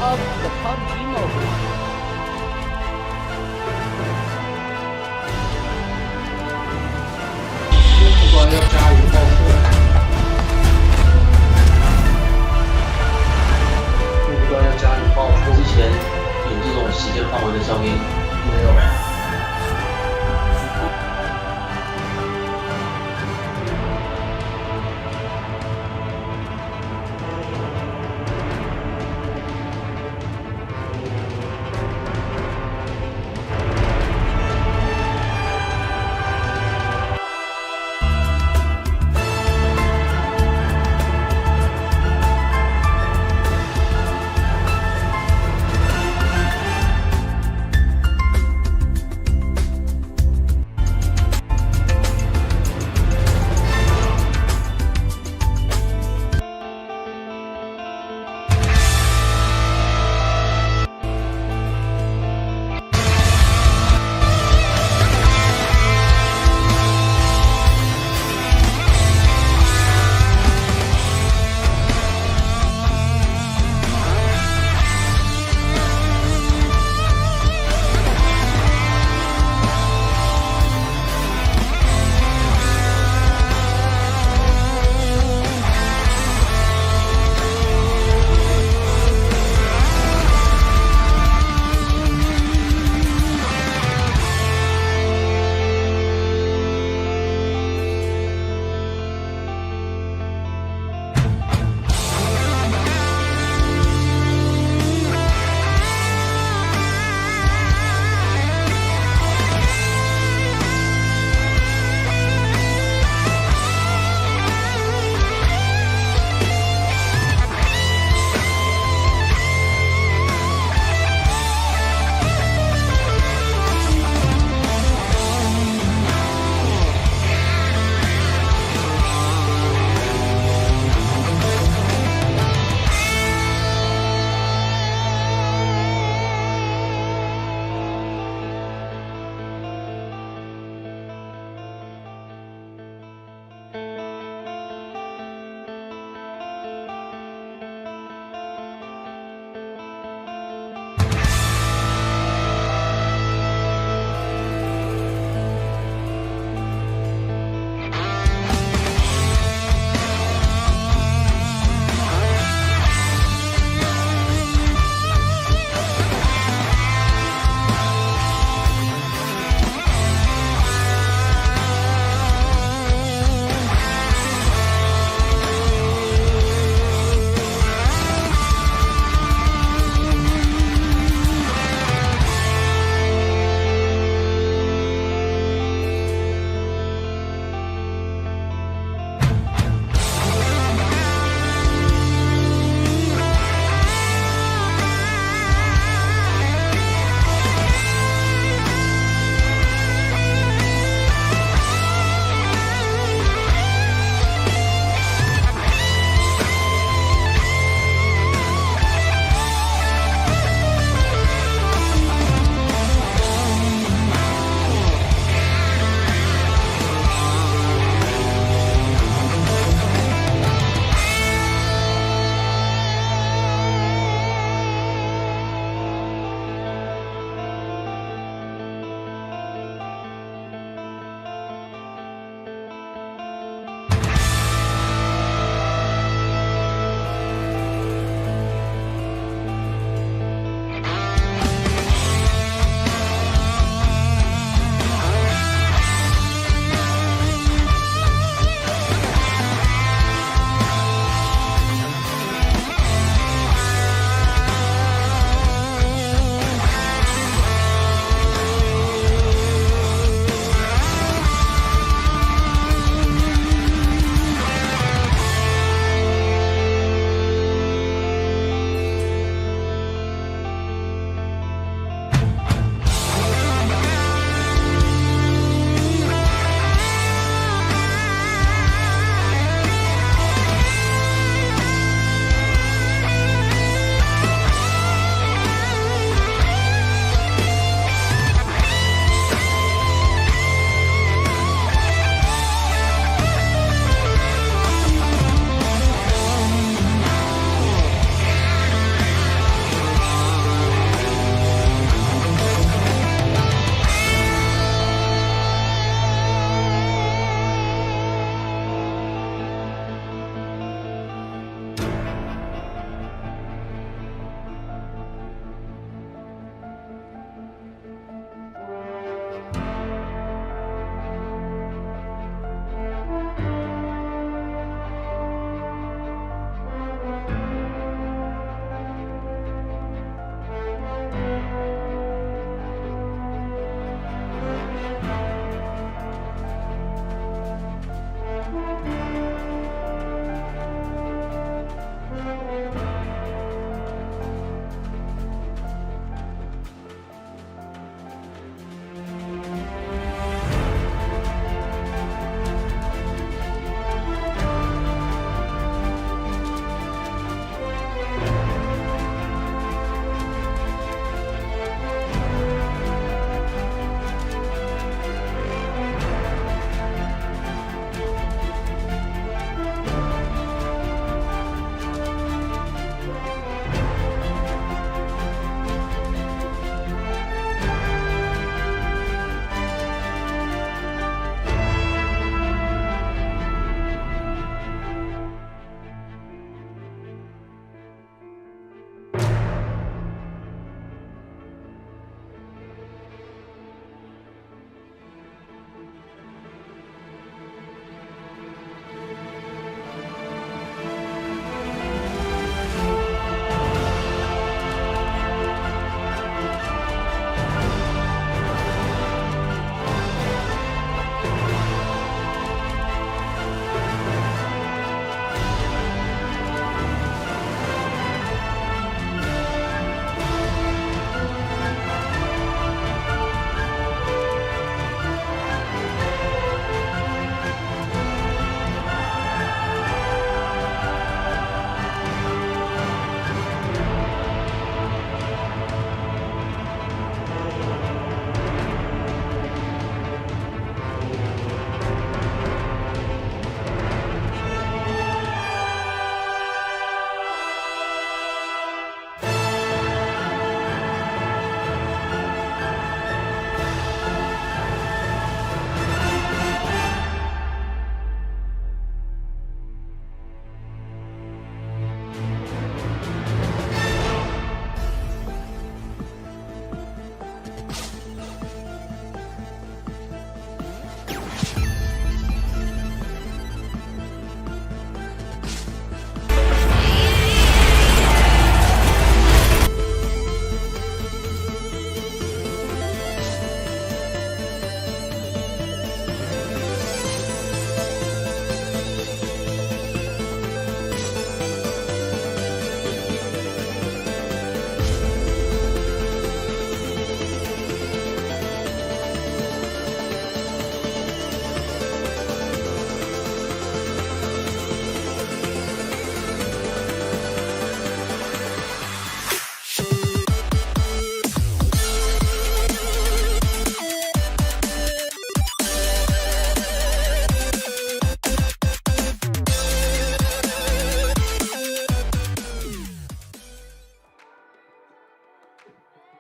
love the PUBG Mobile. 不管要加油报车，不管要加油报车。之前有这种时间范围的效应没有。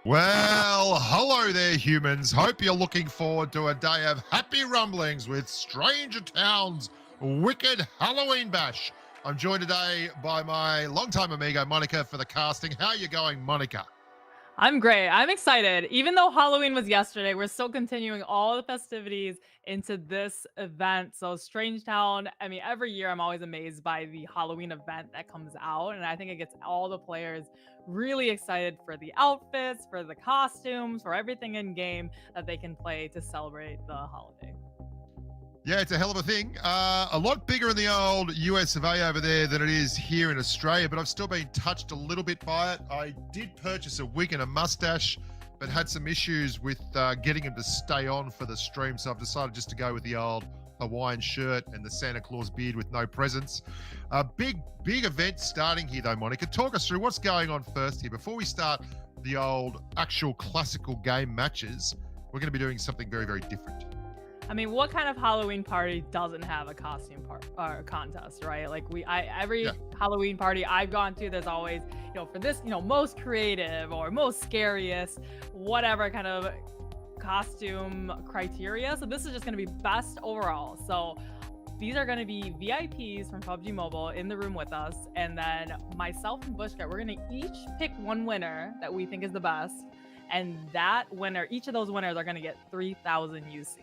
Well, hello there, humans. Hope you're looking forward to a day of happy rumblings with Stranger Town's Wicked Halloween Bash. I'm joined today by my longtime amigo, Monica, for the casting. How are you going, Monica? I'm great. I'm excited. Even though Halloween was yesterday, we're still continuing all the festivities into this event. So Strange Town, I mean, every year I'm always amazed by the Halloween event that comes out. And I think it gets all the players really excited for the outfits, for the costumes, for everything in game that they can play to celebrate the holiday. Yeah, it's a hell of a thing. A lot bigger in the old US of A over there than it is here in Australia, but I've still been touched a little bit by it. I did purchase a wig and a mustache, but had some issues with getting him to stay on for the stream, so I've decided just to go with the old Hawaiian shirt and the Santa Claus beard with no presents. A big event starting here, though, Monica. Talk us through what's going on first here. Before we start the old actual classical game matches, we're going to be doing something very, very different. I mean, what kind of Halloween party doesn't have a costume contest, right? Like every Halloween party I've gone to, there's always, for this, most creative or most scariest, whatever kind of costume criteria. So this is just going to be best overall. So these are going to be VIPs from PUBG Mobile in the room with us. And then myself and Bushka, we're going to each pick one winner that we think is the best. And that winner, each of those winners are going to get 3,000 UC.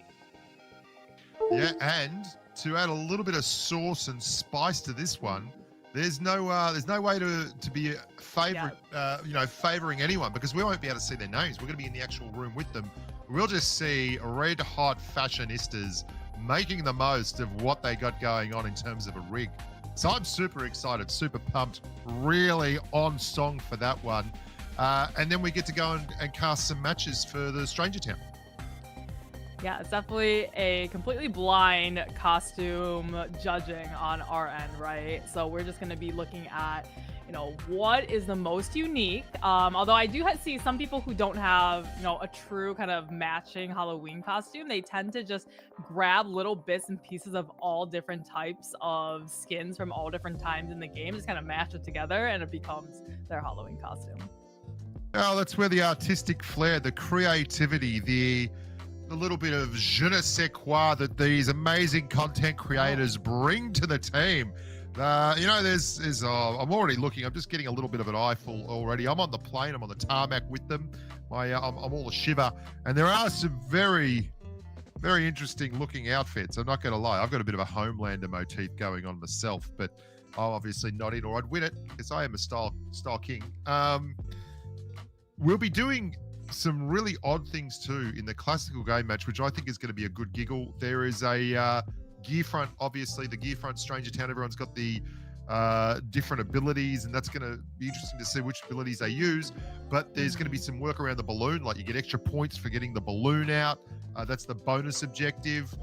Yeah, and to add a little bit of sauce and spice to this one, there's no way to be favoring anyone, because we won't be able to see their names. We're going to be in the actual room with them. We'll just see red hot fashionistas making the most of what they got going on in terms of a rig. So I'm super excited, super pumped, really on song for that one. And then we get to go and cast some matches for the Stranger Town. Yeah, it's definitely a completely blind costume judging on our end, right? So we're just going to be looking at, what is the most unique. Although I do see some people who don't have, a true kind of matching Halloween costume. They tend to just grab little bits and pieces of all different types of skins from all different times in the game, just kind of mash it together, and it becomes their Halloween costume. Oh, that's where the artistic flair, the creativity, the little bit of je ne sais quoi that these amazing content creators bring to the team. I'm already looking. I'm just getting a little bit of an eyeful already. I'm on the plane. I'm on the tarmac with them. I'm all a shiver. And there are some very, very interesting looking outfits. I'm not going to lie. I've got a bit of a Homelander motif going on myself, but I'm obviously not in, or I'd win it because I am a style king. We'll be doing some really odd things too in the classical game match, which I think is going to be a good giggle. There is a gear front, obviously the gear front Stranger Town. Everyone's got the different abilities, and that's going to be interesting to see which abilities they use. But there's going to be some work around the balloon, like you get extra points for getting the balloon out. That's the bonus objective.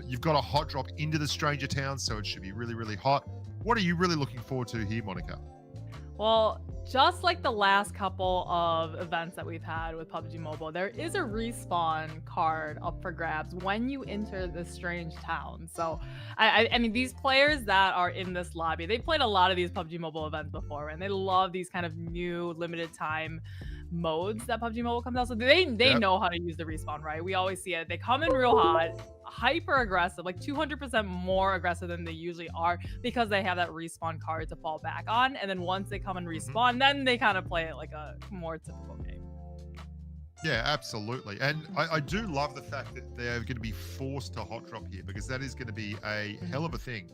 You've got a hot drop into the Stranger Town, so it should be really, really hot. What are you really looking forward to here, Monica? Well, just like the last couple of events that we've had with PUBG Mobile, there is a respawn card up for grabs when you enter the Strange Town. So, I mean, these players that are in this lobby, they've played a lot of these PUBG Mobile events before, and they love these kind of new limited time modes that PUBG Mobile comes out. So they know how to use the respawn, right? We always see it. They come in real hot, hyper aggressive, like 200% more aggressive than they usually are, because they have that respawn card to fall back on. And then once they come and respawn, then they kind of play it like a more typical game. Yeah, absolutely. And I do love the fact that they're going to be forced to hot drop here, because that is going to be a hell of a thing.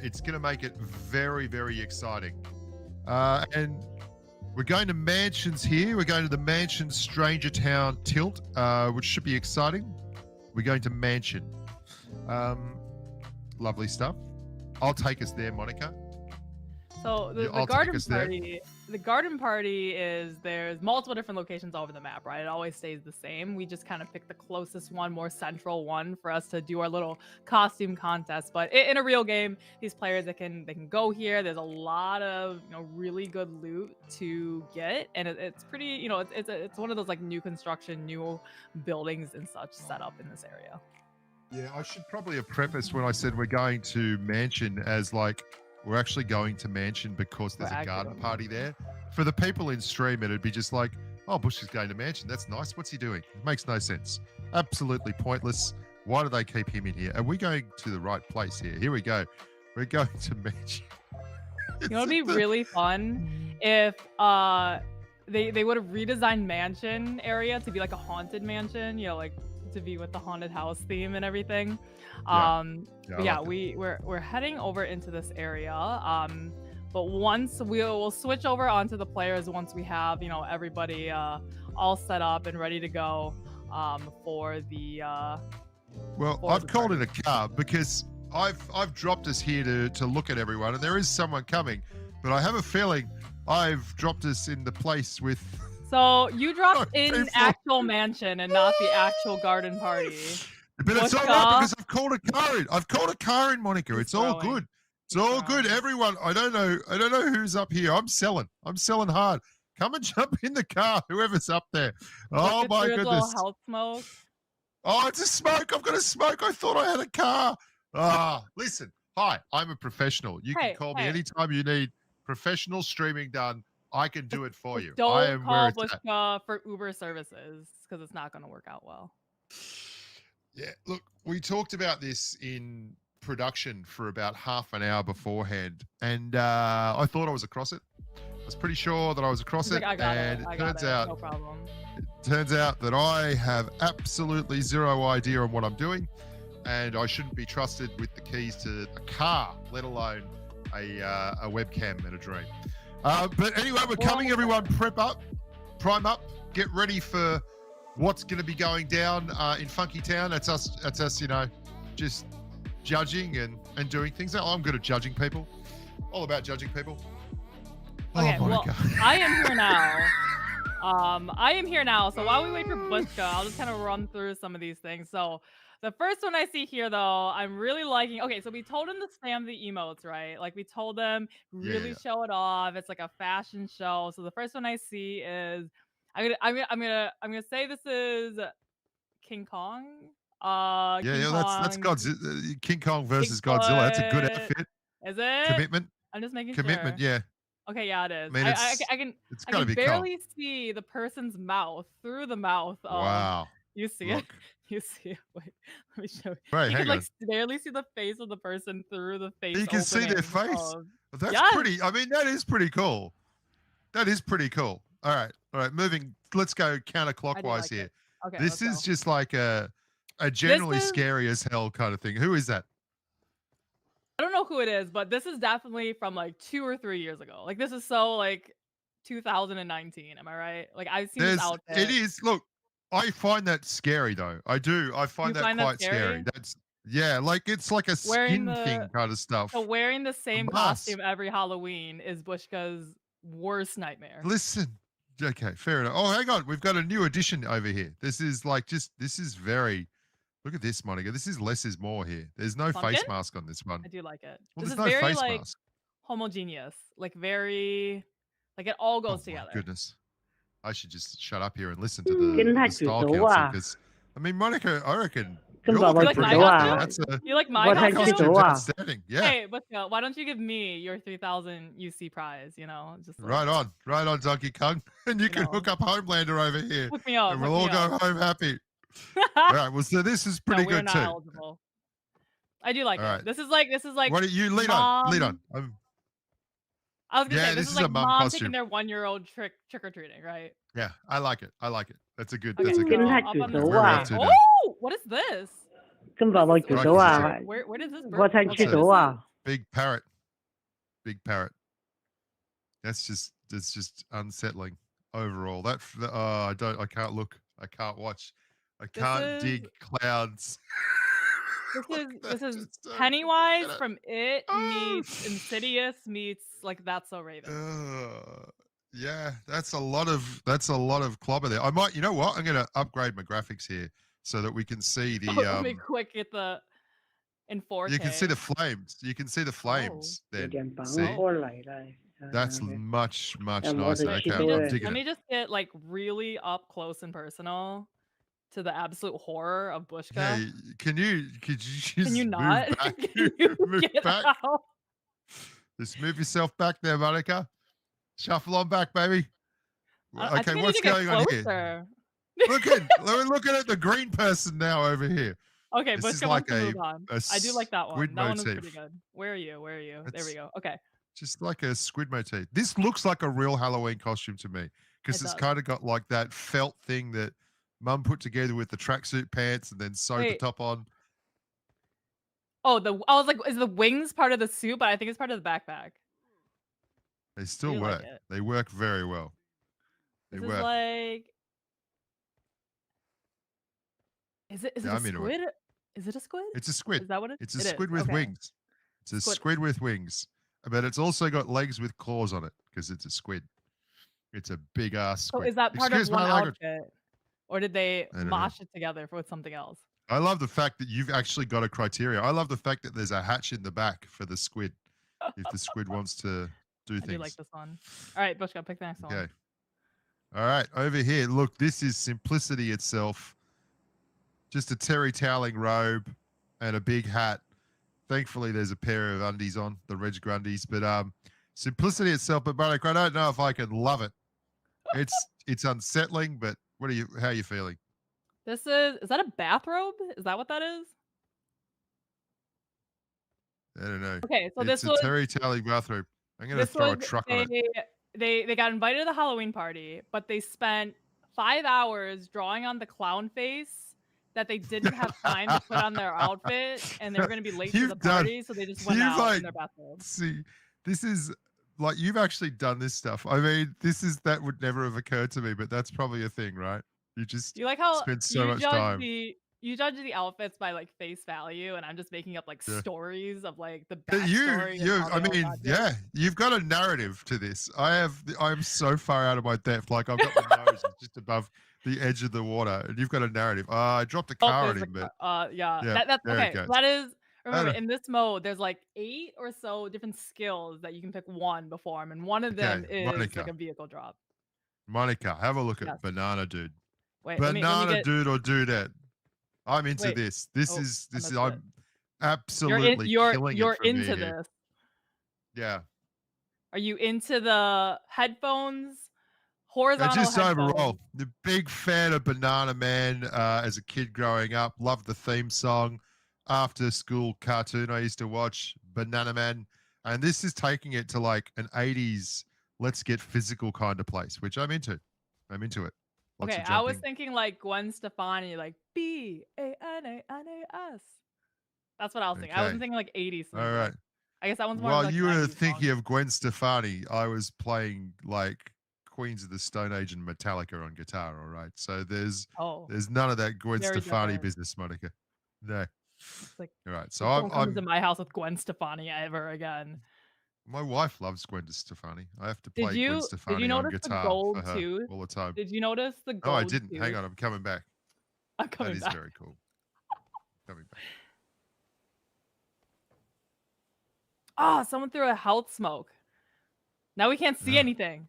It's going to make it very, very exciting. And we're going to mansions here. We're going to the Mansion Stranger Town Tilt, which should be exciting. We're going to Mansion. Lovely stuff. I'll take us there, Monica. So the garden party is, there's multiple different locations all over the map, right? It always stays the same. We just kind of pick the closest one, more central one for us to do our little costume contest. But in a real game, these players, they can go here. There's a lot of really good loot to get, and it's pretty, it's one of those like new construction, new buildings and such set up in this area. Yeah, I should probably have prefaced when I said we're going to Mansion as like, we're actually going to Mansion because there's a garden party there. For the people in stream, it'd be just like, Oh, Bush is going to mansion. That's nice. What's he doing? It makes no sense. Absolutely pointless. Why do they keep him in here? Are we going to the right place here? Here we go. We're going to mansion. You know, it'd be really fun if they would have redesigned mansion area to be like a haunted mansion, you know, like to be with the haunted house theme and everything. We're heading over into this area. But once we'll switch over onto the players once we have, you know, everybody all set up and ready to go for the I've called in a car because I've dropped us here to look at everyone, and there is someone coming, but I have a feeling I've dropped us in the place with. So you dropped in actual mansion and not the actual garden party. But it's all right because I've called a car in. I've called a car in, Monica. It's all good. It's all good. Everyone, I don't know who's up here. I'm selling hard. Come and jump in the car, whoever's up there. Oh my goodness. Health smoke. Oh, it's a smoke. I've got a smoke. I thought I had a car. Listen. Hi, I'm a professional. You can call me anytime you need professional streaming done. I can do it for you. Don't call Bushka for Uber services because it's not going to work out well. Yeah, look, we talked about this in production for about half an hour beforehand, and I thought I was across it. I was pretty sure that I was across it, and it turns out that I have absolutely zero idea on what I'm doing, and I shouldn't be trusted with the keys to a car, let alone a webcam and a dream. But anyway, we're coming, everyone. Prime up, get ready for what's going to be going down in Funky Town. That's us, you know, just judging and doing things. I'm good at judging people. All about judging people. Okay, well, I am here now. So while we wait for Bushka, I'll just kind of run through some of these things. So the first one I see here, though, I'm really liking. Okay, so we told him to spam the emotes, right? Like we told them really show it off. It's like a fashion show. So the first one I see is I'm gonna say this is King Kong. That's Godzilla. King Kong versus Godzilla. That's a good outfit. Is it? Commitment. I'm just making Commitment, sure. Yeah. Okay, yeah, it is. I mean, I can barely see the person's mouth through the mouth. Wow. You see it? You see it? Wait, let me show you. Right, you can barely see the face of the person through the face. You can see their face. That's pretty. I mean, that is pretty cool. That is pretty cool. All right. Moving. Let's go counterclockwise here. Okay. This is just like a generally scary as hell kind of thing. Who is that? I don't know who it is, but this is definitely from like 2 or 3 years ago. Like this is so like 2019. Am I right? Like I've seen this outfit. It is. Look, I find that scary though. I do. I find that quite scary. That's like it's like a skin thing kind of stuff. So wearing the same costume every Halloween is Bushka's worst nightmare. Listen. Okay, fair enough. Oh, hang on. We've got a new addition over here. This is very. Look at this, Monica. This is less is more here. There's no face mask on this one. I do like it. Well, this is no very face like mask. Homogeneous. Like very, like it all goes together. Goodness. I should just shut up here and listen to the style council because, I mean, Monica, I reckon you're looking pretty good. You like my costume? Outstanding. Yeah. Hey, but why don't you give me your 3,000 UC prize? You know, just like, right on, Donkey Kong, and you can hook up Homelander over here. Hook me up, and we'll all go home happy. All right. Well, so this is pretty good too. Eligible. I do like it. This is like. What do you lead on? Lead on. I was gonna say this is like mom taking their 1-year-old trick or treating, right? Yeah, I like it. That's a good. Okay, that's a good. Oh, what is this? Where does this bird? Big parrot. Big parrot. That's just unsettling overall. I can't look. I can't watch. I can't dig clouds. This is Pennywise from It meets Insidious meets like That's So Raven. Yeah, that's a lot of clobber there. I might, you know what? I'm gonna upgrade my graphics here so that we can see the. Let me quick get the in 4K. You can see the flames. You can see the flames. Then see. That's much nicer. Okay, I'm digging Let me just get like really up close and personal to the absolute horror of Bushka. Hey, could you can you not? Move back? Can you move back. Out? Just move yourself back there, Monica. Shuffle on back, baby. I Okay, think I what's need to get going on here? closer. We're looking at the green person now over here. Okay, This is Bushka like wants to move on. a I do like that squid one. That one was pretty motif. good. Where are you? Where are you? There we It's go. Okay, just like a squid motif. This looks like a real Halloween costume to me because it it's does. kind of got like that felt thing that Mum put together with the tracksuit pants and then sewed the Wait. top on. Oh, I was like, is the wings part of the suit? But I think it's part of the backpack. They still do like work. it. They work very well. They This is work. like, is it Yeah, a I'm into it. squid? Is it a squid? It's a squid. Is that what It's a it squid is? with Okay. wings. It's a Squid. squid with wings, but it's also got legs with claws on it because it's a squid. It's a big ass So squid. is that part Excuse of one my language. outfit, or did they I don't know. mosh it together with something else? I love the fact that you've actually got a criteria. I love the fact that there's a hatch in the back for the squid if the squid wants to do I things. do like this one. All right, Bushka, pick the next one. Okay. All right, over here. Look, this is simplicity itself. Just a terry toweling robe and a big hat. Thankfully, there's a pair of undies on, the Reg Grundies, but simplicity itself. But Barak, I don't know if I can love it. It's unsettling, but how are you feeling? This is that a bathrobe? Is that what that is? I don't know. Okay, so It's this a was terry toweling bathrobe. I'm gonna throw a truck on it. They got invited to the Halloween party, but they spent 5 hours drawing on the clown face that they didn't have time to put on their outfit, and they were gonna be late to the party, so they just went out in their bathrobe. See, this is like you've actually done this stuff. I mean, that would never have occurred to me, but that's probably a thing, right? You like how spend so much time. You judge the outfits by like face value, and I'm just making up like Yeah. stories of like the But backstory. you've got a narrative to this. I'm so far out of my depth. Like I've got my nose just above the edge of the water, and you've got a narrative. I dropped a car on him, but that's there okay. it goes. That is, remember, in this mode, there's like 8 or so different skills that you can pick one before them, and one of them is Monica. like a vehicle drop. Monica, have a look Yes. at Banana Dude. Wait, Banana Dude or Dudette. I'm into Wait. this. I'm You're absolutely killing you're it from into here. this. Yeah. Are you into the headphones? Horizontal Just headphones. overall, the big fan of Banana Man as a kid growing up. Loved the theme song. After school cartoon I used to watch, Banana Man. And this is taking it to like an 80s let's get physical kind of place, which I'm into. I'm into it. Lots Okay, of I was jumping. thinking like Gwen Stefani, like BANANAS. That's what I was thinking. I wasn't thinking like 80s. All right. I guess that one's more While like you were 90s thinking song. of Gwen Stefani, I was playing like Queens of the Stone Age and Metallica on guitar. All right, so there's none of that Gwen Very Stefani different. business, Monica. No. Like, all right, so don't come I'm to my house with Gwen Stefani ever again. My wife loves Gwen Stefani. I have to play Gwen Stefani did you on notice guitar the gold for her tooth? all the time. Did you notice the gold? Oh, I didn't. Tooth? Hang on, I'm coming back. I'm coming back. That is very cool. Coming back. Oh, someone threw a health smoke. Now we can't see anything.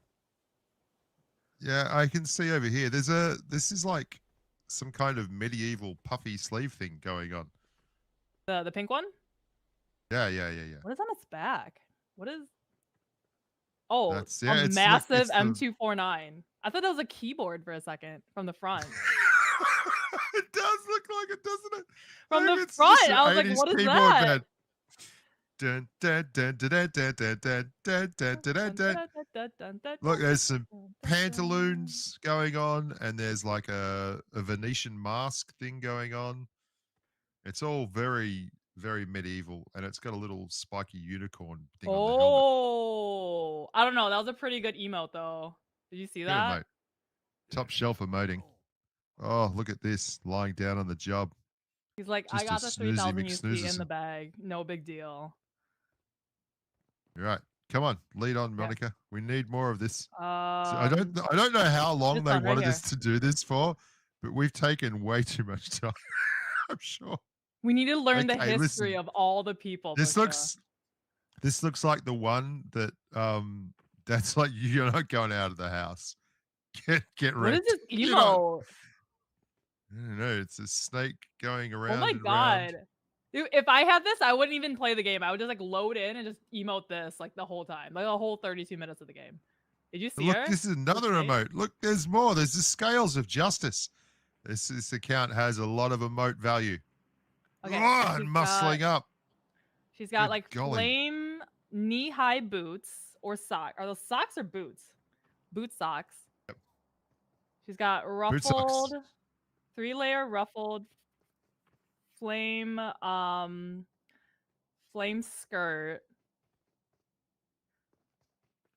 Yeah, I can see over here. This is like some kind of medieval puffy sleeve thing going on. The pink one? Yeah. What is on its back? What is? Oh, a massive M249. I thought that was a keyboard for a second from the front. It does look like it, doesn't it? From the front, I was like, what is that? Dun, dun, dun, dun, dun, dun, dun, dun, dun, dun, dun, dun. Look, there's some pantaloons going on, and there's like a Venetian mask thing going on. It's all very, very medieval, and it's got a little spiky unicorn thing on the helmet. Oh, I don't know. That was a pretty good emote, though. Did you see that? Top shelf emoting. Oh, look at this, lying down on the job. He's like, I got the 3,000 UC in the bag. No big deal. All right, come on, lead on, Monica. We need more of this. So I don't know how long they wanted us to do this for, but we've taken way too much time. I'm sure. We need to learn the history of all the people. This looks like the one that that's like you're not going out of the house. Get ready. What is this emo? I don't know. It's a snake going around. Oh my god. Dude, if I had this, I wouldn't even play the game. I would just like load in and just emote this like the whole time. Like the whole 32 minutes of the game. Did you see Look, her? this is another Okay. emote. Look, there's more. There's the scales of justice. This account has a lot of emote value. Okay, Oh, she's and muscling up. She's got Good like golly. flame knee-high boots or sock. Are those socks or boots? Boot socks. Yep. She's got Boot socks. ruffled, 3-layer ruffled flame flame skirt.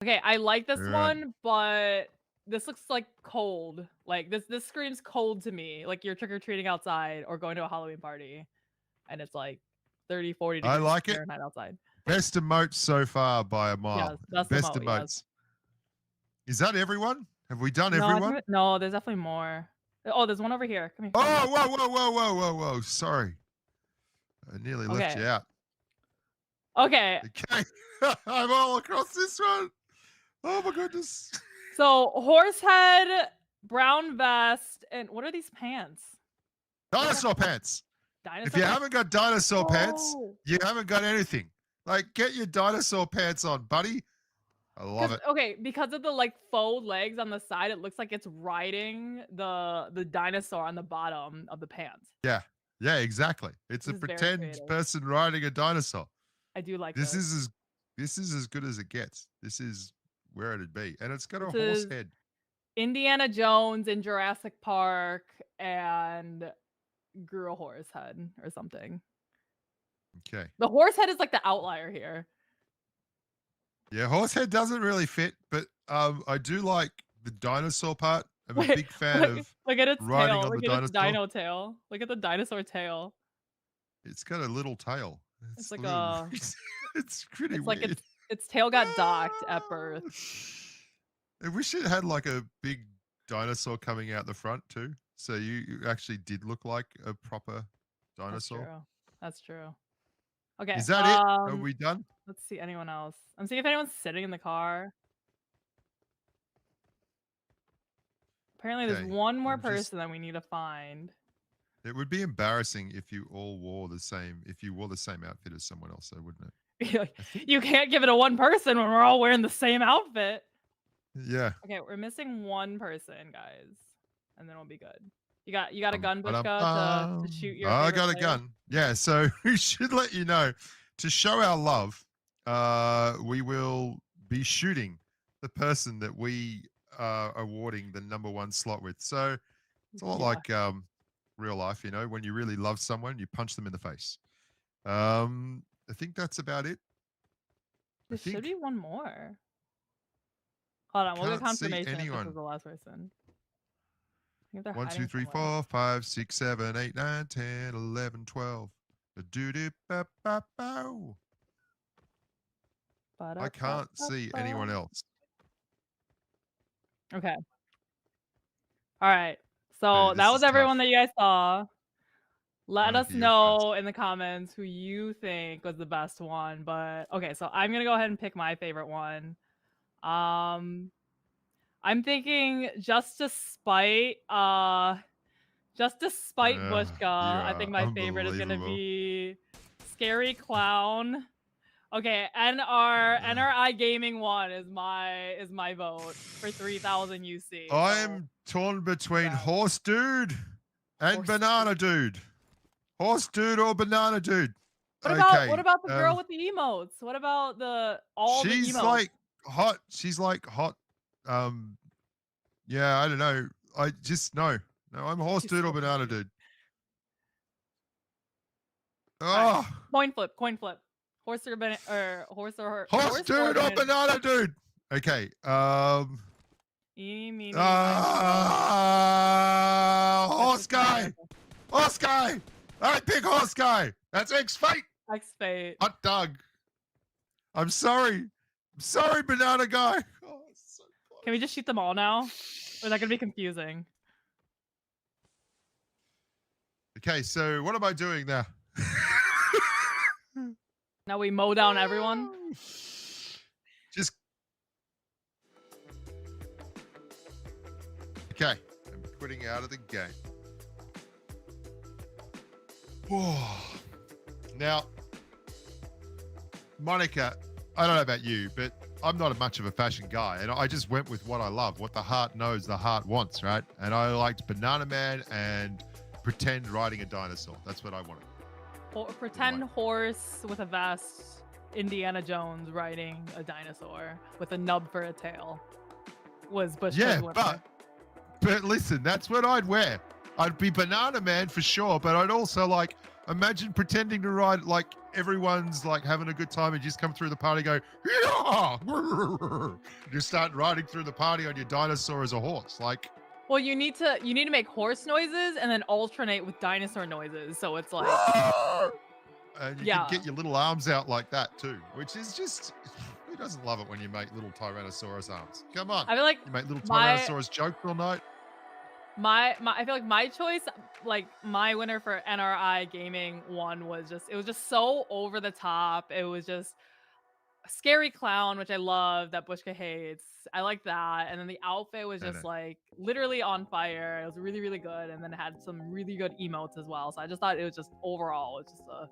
Okay, I like this Yeah. one, but this looks like cold. Like this screams cold to me. Like you're trick-or-treating outside or going to a Halloween party and it's like 30, 40 degrees I like it. Fahrenheit outside. Best emote so far by a mile. Yes, best emote, emotes. yes. Is that everyone? Have we done No, everyone? no, there's definitely more. Oh, there's one over here. Come here. Oh, whoa. Sorry. I nearly left Okay. you out. Okay. Okay. I'm all across this one. Oh my goodness. So horse head, brown vest, and what are these pants? Dinosaur pants. Dinosaur If you pants? haven't got dinosaur pants, Oh. you haven't got anything. Like, get your dinosaur pants on, buddy. I love it. Okay, because of the like faux legs on the side, it looks like it's riding the dinosaur on the bottom of the pants. Yeah, exactly. It's This a is very pretend creative. person riding a dinosaur. I do like This this. is as good as it gets. This is where it'd be, and it's got a This horse is head. Indiana Jones in Jurassic Park and grew a horse head or something. Okay. The horse head is like the outlier here. Yeah, horse head doesn't really fit, but I do like the dinosaur part. I'm a big fan of look at its riding tail. on the Look at its dinosaur. dino tail. Look at the dinosaur tail. It's got a little tail. It's like little- it's pretty it's weird. like its tail got docked at birth. I wish it had like a big dinosaur coming out the front too. So you actually did look like a proper dinosaur. That's true. Okay. Is that it? Are we done? Let's see anyone else. I'm seeing if anyone's sitting in the car. Apparently there's Okay, one more I'm just- person that we need to find. It would be embarrassing if you all wore the same outfit as someone else, though, wouldn't it? You can't give it to one person when we're all wearing the same outfit. Yeah. Okay, we're missing one person, guys, and then we'll be good. You got a gun, Bushka, to shoot your. I got a player? gun. Yeah, so we should let you know to show our love. We will be shooting the person that we are awarding the #1 slot with. So it's a lot like real life, you know, when you really love someone, you punch them in the face. I think that's about it. There should be one more. Hold on, we'll get Can't see confirmation if this anyone. is the last person. I think they're 1, 2, hiding 3, somewhere. 4, 5, 6, 7, 8, 9, 10, 11, 12. Do-do-ba-ba-bow. I can't see anyone else. Okay. All right. So Okay, that this was is everyone tough. that you guys saw. Let Wanna us hear know in the comments who you think was the best one. But okay, so I'm gonna go ahead and pick my favorite one. I'm thinking just to spite Bushka, I think my favorite is gonna be Scary Clown. Okay, NR Gaming one is my vote for 3000 UC. I'm torn between Horse Dude and Horse Banana Dude. Horse Dude or Banana Dude. What about the girl with the emotes? What about all the emotes? She's like hot. She's like hot. Yeah, I don't know. I just no. I'm Horse Dude or Banana Dude. Oh, Coin flip. Horse or Horse Dude or Banana Dude. Okay. Horse Guy. Horse Guy. I pick Horse Guy. That's X-Fate. X-Fate. Hot dog. I'm sorry. Banana Guy. Oh, it's so close. Can we just shoot them all now? Or is that gonna be confusing? Okay, so what am I doing now? Now we mow down everyone. Just okay. I'm quitting out of the game. Now, Monica, I don't know about you, but I'm not much of a fashion guy, and I just went with what I love, what the heart knows, the heart wants, right? And I liked Banana Man and pretend riding a dinosaur. That's what I wanted. Pretend horse with a vest, Indiana Jones riding a dinosaur with a nub for a tail was Bush's winner. But listen, that's what I'd wear. I'd be Banana Man for sure, but I'd also like imagine pretending to ride like everyone's like having a good time and you just come through the party and go, yeah! You start riding through the party on your dinosaur as a horse. Like, well, you need to make horse noises and then alternate with dinosaur noises. So it's like and you can get your little arms out like that too, which is just who doesn't love it when you make little Tyrannosaurus arms? Come on. I feel like you make little Tyrannosaurus jokes all night. I feel like my choice, like my winner for NRI Gaming one was just, it was just so over the top. It was just a scary clown, which I love, that Bushka hates. I like that. And then the outfit was just like literally on fire. It was really, really good. And then it had some really good emotes as well. So I just thought it was just overall, it's just a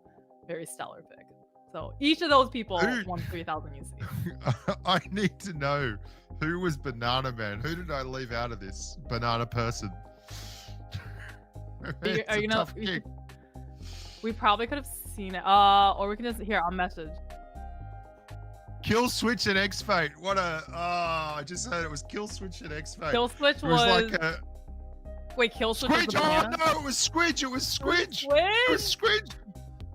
very stellar pick. So each of those people won 3,000 UC. I need to know who was Banana Man. Who did I leave out of this? Banana person. Are you know? We probably could have seen it. Or we can just I'll message. Kill Switch and X Fate. What a I just heard it was Kill Switch and X Fate. Kill Switch was like a... Wait, Kill Switch was the banana? No, it was Squidge. It was Squidge. It was Squidge.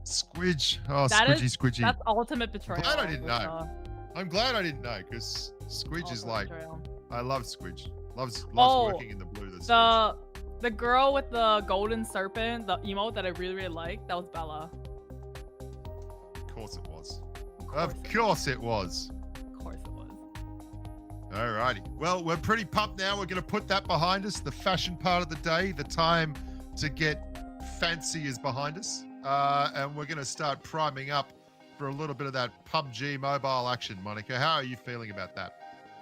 Squidge. Oh, Squidgy. That's ultimate betrayal. I'm glad I didn't know. I'm glad I didn't know because Squidge is like betrayal. I love Squidge. Loves working in the blue. The girl with the golden serpent, the emote that I really, really liked, that was Bella. Of course it was. Of course it was. Alrighty. Well, we're pretty pumped now. We're going to put that behind us. The fashion part of the day, the time to get fancy is behind us. And we're going to start priming up for a little bit of that PUBG mobile action. Monica, how are you feeling about that?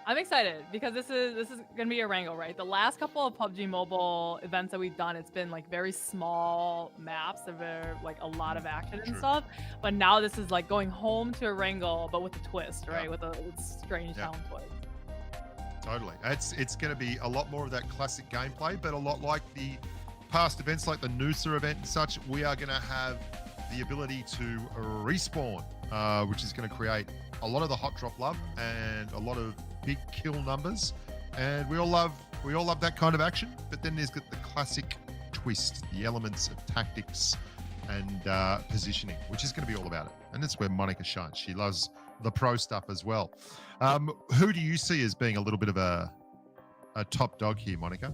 I'm excited because this is going to be a wrangle, right? The last couple of PUBG mobile events that we've done, it's been like very small maps that are like a lot of action and stuff. But now this is like going home to a wrangle, but with a twist, right? With a strange town twist. Totally. It's going to be a lot more of that classic gameplay, but a lot like the past events like the Noosa event and such. We are going to have the ability to respawn, which is going to create a lot of the hot drop love and a lot of big kill numbers. And we all love that kind of action. But then there's got the classic twist, the elements of tactics and positioning, which is going to be all about it. And that's where Monica shines. She loves the pro stuff as well. Who do you see as being a little bit of a top dog here, Monica?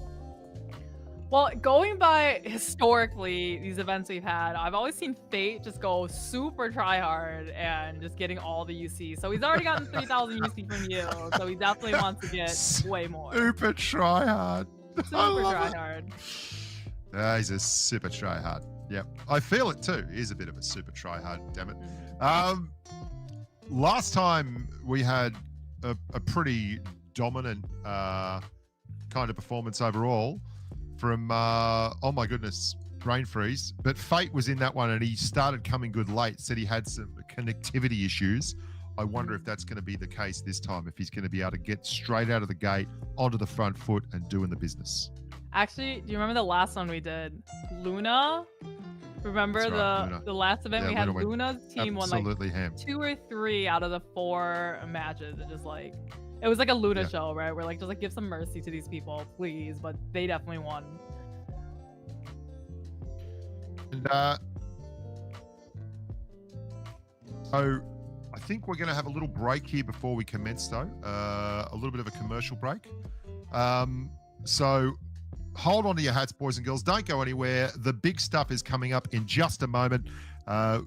Well, going by historically these events we've had, I've always seen Fate just go super try hard and just getting all the UC. So he's already gotten 3,000 UC from you. So he definitely wants to get way more. Super try hard. Super try hard. He's a super try hard. Yep. I feel it too. He's a bit of a super try hard, damn it. Last time we had a pretty dominant kind of performance overall from, oh my goodness, Brain Freeze. But Fate was in that one and he started coming good late, said he had some connectivity issues. I wonder if that's going to be the case this time, if he's going to be able to get straight out of the gate onto the front foot and doing the business. Actually, do you remember the last one we did? Luna? Remember the last event we had? Luna's team won like 2 or 3 out of the 4 matches. And just like, it was like a Luna show, right? We're like, just like give some mercy to these people, please. But they definitely won. And so I think we're going to have a little break here before we commence, though. A little bit of a commercial break. So hold on to your hats, boys and girls. Don't go anywhere. The big stuff is coming up in just a moment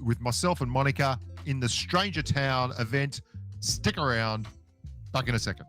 with myself and Monica in the Stranger Town event. Stick around. Back in a second.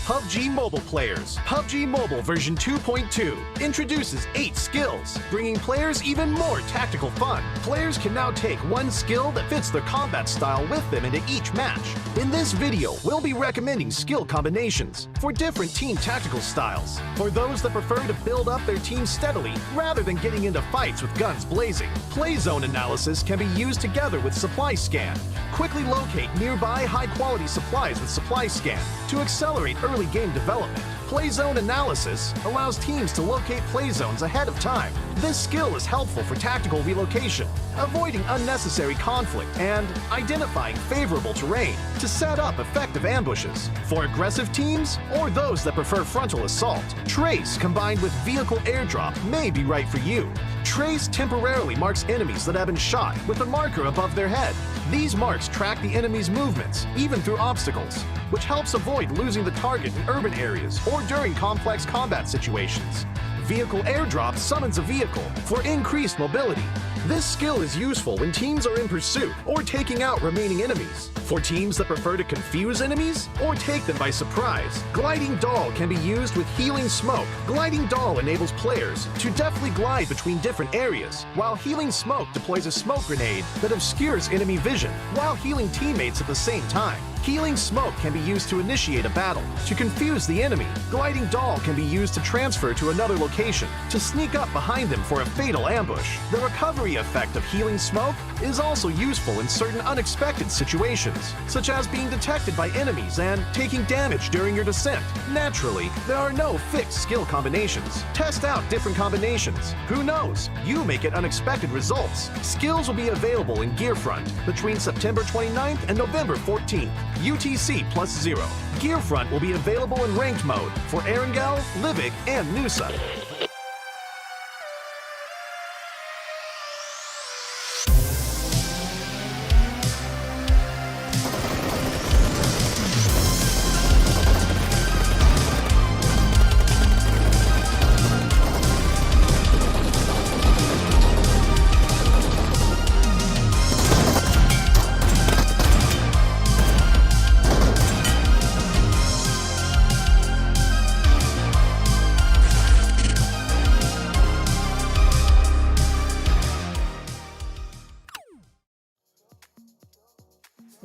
PUBG Mobile players. PUBG Mobile version 2.2 introduces 8 skills, bringing players even more tactical fun. Players can now take one skill that fits their combat style with them into each match. In this video, we'll be recommending skill combinations for different team tactical styles. For those that prefer to build up their team steadily rather than getting into fights with guns blazing, play zone analysis can be used together with supply scan. Quickly locate nearby high-quality supplies with supply scan to accelerate early game development. Play zone analysis allows teams to locate play zones ahead of time. This skill is helpful for tactical relocation, avoiding unnecessary conflict, and identifying favorable terrain to set up effective ambushes. For aggressive teams or those that prefer frontal assault, Trace combined with vehicle airdrop may be right for you. Trace temporarily marks enemies that have been shot with a marker above their head. These marks track the enemy's movements, even through obstacles, which helps avoid losing the target in urban areas or during complex combat situations. Vehicle airdrop summons a vehicle for increased mobility. This skill is useful when teams are in pursuit or taking out remaining enemies. For teams that prefer to confuse enemies or take them by surprise, Gliding Doll can be used with Healing Smoke. Gliding Doll enables players to deftly glide between different areas, while Healing Smoke deploys a smoke grenade that obscures enemy vision while healing teammates at the same time. Healing Smoke can be used to initiate a battle, to confuse the enemy. Gliding Doll can be used to transfer to another location, to sneak up behind them for a fatal ambush. The recovery effect of Healing Smoke is also useful in certain unexpected situations, such as being detected by enemies and taking damage during your descent. Naturally, there are no fixed skill combinations. Test out different combinations. Who knows? You may get unexpected results. Skills will be available in Gearfront between September 29th and November 14th. UTC +0. Gearfront will be available in ranked mode for Erangel, Livik, and Nusa.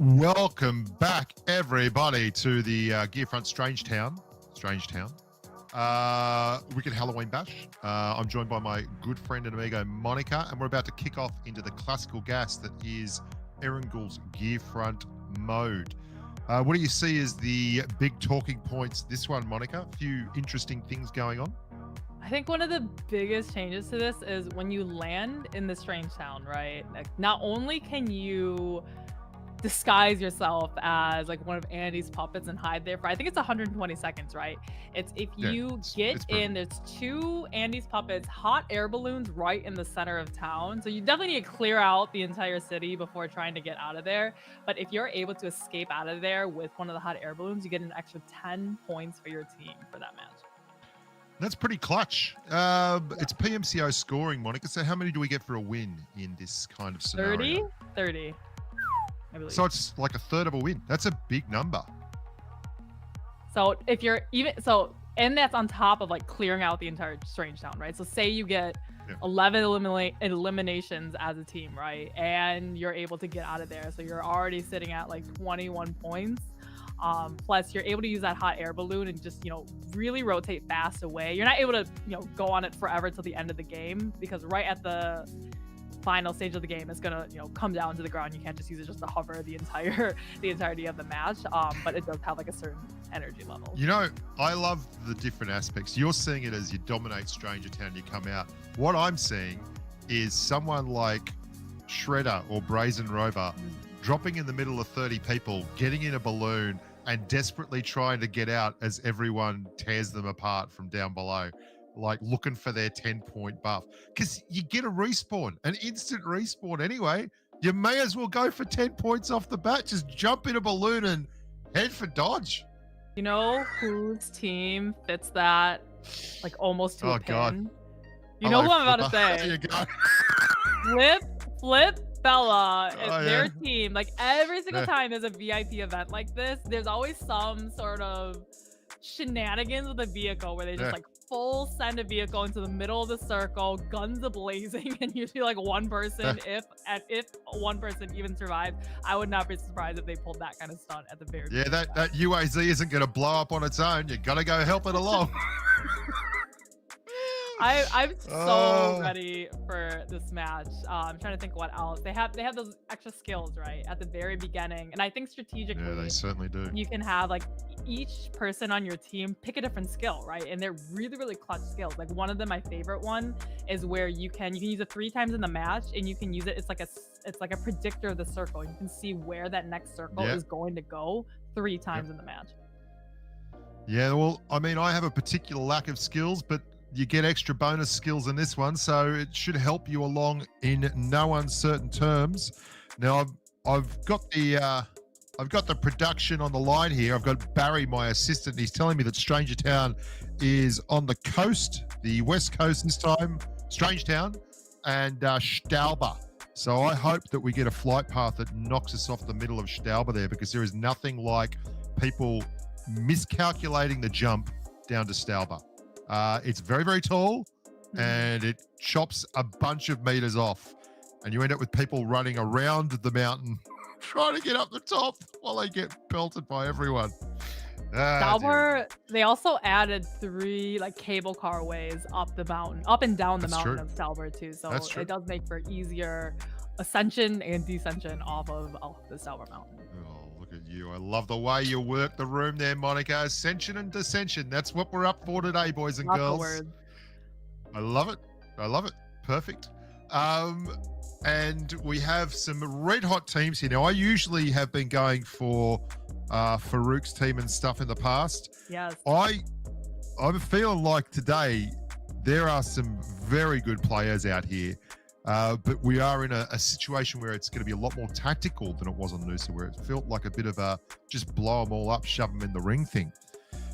Welcome back, everybody, to the Gearfront Strangetown. Wicked Halloween Bash. I'm joined by my good friend and amigo Monica, and we're about to kick off into the classical gas that is Erangel's Gearfront mode. What do you see as the big talking points this one, Monica? A few interesting things going on. I think one of the biggest changes to this is when you land in the strange town, right? Like, not only can you disguise yourself as like one of Andy's puppets and hide there for, I think it's 120 seconds, right? It's if you get in, there's 2 Andy's puppets, hot air balloons right in the center of town. So you definitely need to clear out the entire city before trying to get out of there. But if you're able to escape out of there with one of the hot air balloons, you get an extra 10 points for your team for that match. That's pretty clutch. It's PMCO scoring, Monica. So how many do we get for a win in this kind of scenario? 30. So it's like a third of a win. That's a big number. So if you're and that's on top of like clearing out the entire strange town, right? So say you get 11 eliminations as a team, right? And you're able to get out of there. So you're already sitting at like 21 points. Plus you're able to use that hot air balloon and just, really rotate fast away. You're not able to, go on it forever till the end of the game, because right at the final stage of the game, it's gonna come down to the ground. You can't just use it just to hover the entirety of the match, but it does have like a certain energy level. I love the different aspects. You're seeing it as you dominate Stranger Town, you come out. What I'm seeing is someone like Shredder or Brazen Rover dropping in the middle of 30 people, getting in a balloon and desperately trying to get out as everyone tears them apart from down below, like looking for their 10-point buff, because you get a respawn, an instant respawn anyway. You may as well go for 10 points off the bat. Just jump in a balloon and head for dodge. You know whose team fits that like almost to a pin? God. You know who I'm about to say. There you go. Flip Bella, their team, like every single time there's a VIP event like this, there's always some sort of shenanigans with a vehicle where they just Yeah. like full send a vehicle into the middle of the circle, guns ablazing, and usually like one person, if one person even survives, I would not be surprised if they pulled that kind of stunt at the very Yeah, beginning. that UAZ isn't going to blow up on its own. You got to go help it along. I'm so Oh. ready for this match. I'm trying to think what else they have. They have those extra skills right at the very beginning, and I think strategically, Yeah, they certainly do. you can have like each person on your team pick a different skill, right? And they're really clutch skills. Like one of them, my favorite one, is where you can use it 3 times in the match, and you can use it. It's like a predictor of the circle. You can see where that next circle Yeah. is going to go 3 times in the match. Yeah, well, I mean, I have a particular lack of skills, but you get extra bonus skills in this one, so it should help you along in no uncertain terms. Now, I've got the production on the line here. I've got Barry, my assistant, and he's telling me that Strangertown is on the coast, the west coast this time, Strangetown, and Stauber. So I hope that we get a flight path that knocks us off the middle of Stauber there, because there is nothing like people miscalculating the jump down to Stauber. It's very tall, and it chops a bunch of meters off, and you end up with people running around the mountain trying to get up the top while they get pelted by everyone. Stauber, they also added 3 like cable car ways up the mountain, up and down the That's mountain true. of Stauber too. So That's true. it does make for easier ascension and descension off of the Stauber mountain. Oh, look at you. I love the way you work the room there, Monica. Ascension and descension. That's what we're up for today, boys and Lots of girls. words. I love it. I love it. Perfect. And we have some red hot teams here. Now, I usually have been going for Farouk's team and stuff in the past. Yes. I'm feeling like today there are some very good players out here, but we are in a situation where it's going to be a lot more tactical than it was on Noosa, where it felt like a bit of a just blow them all up, shove them in the ring thing.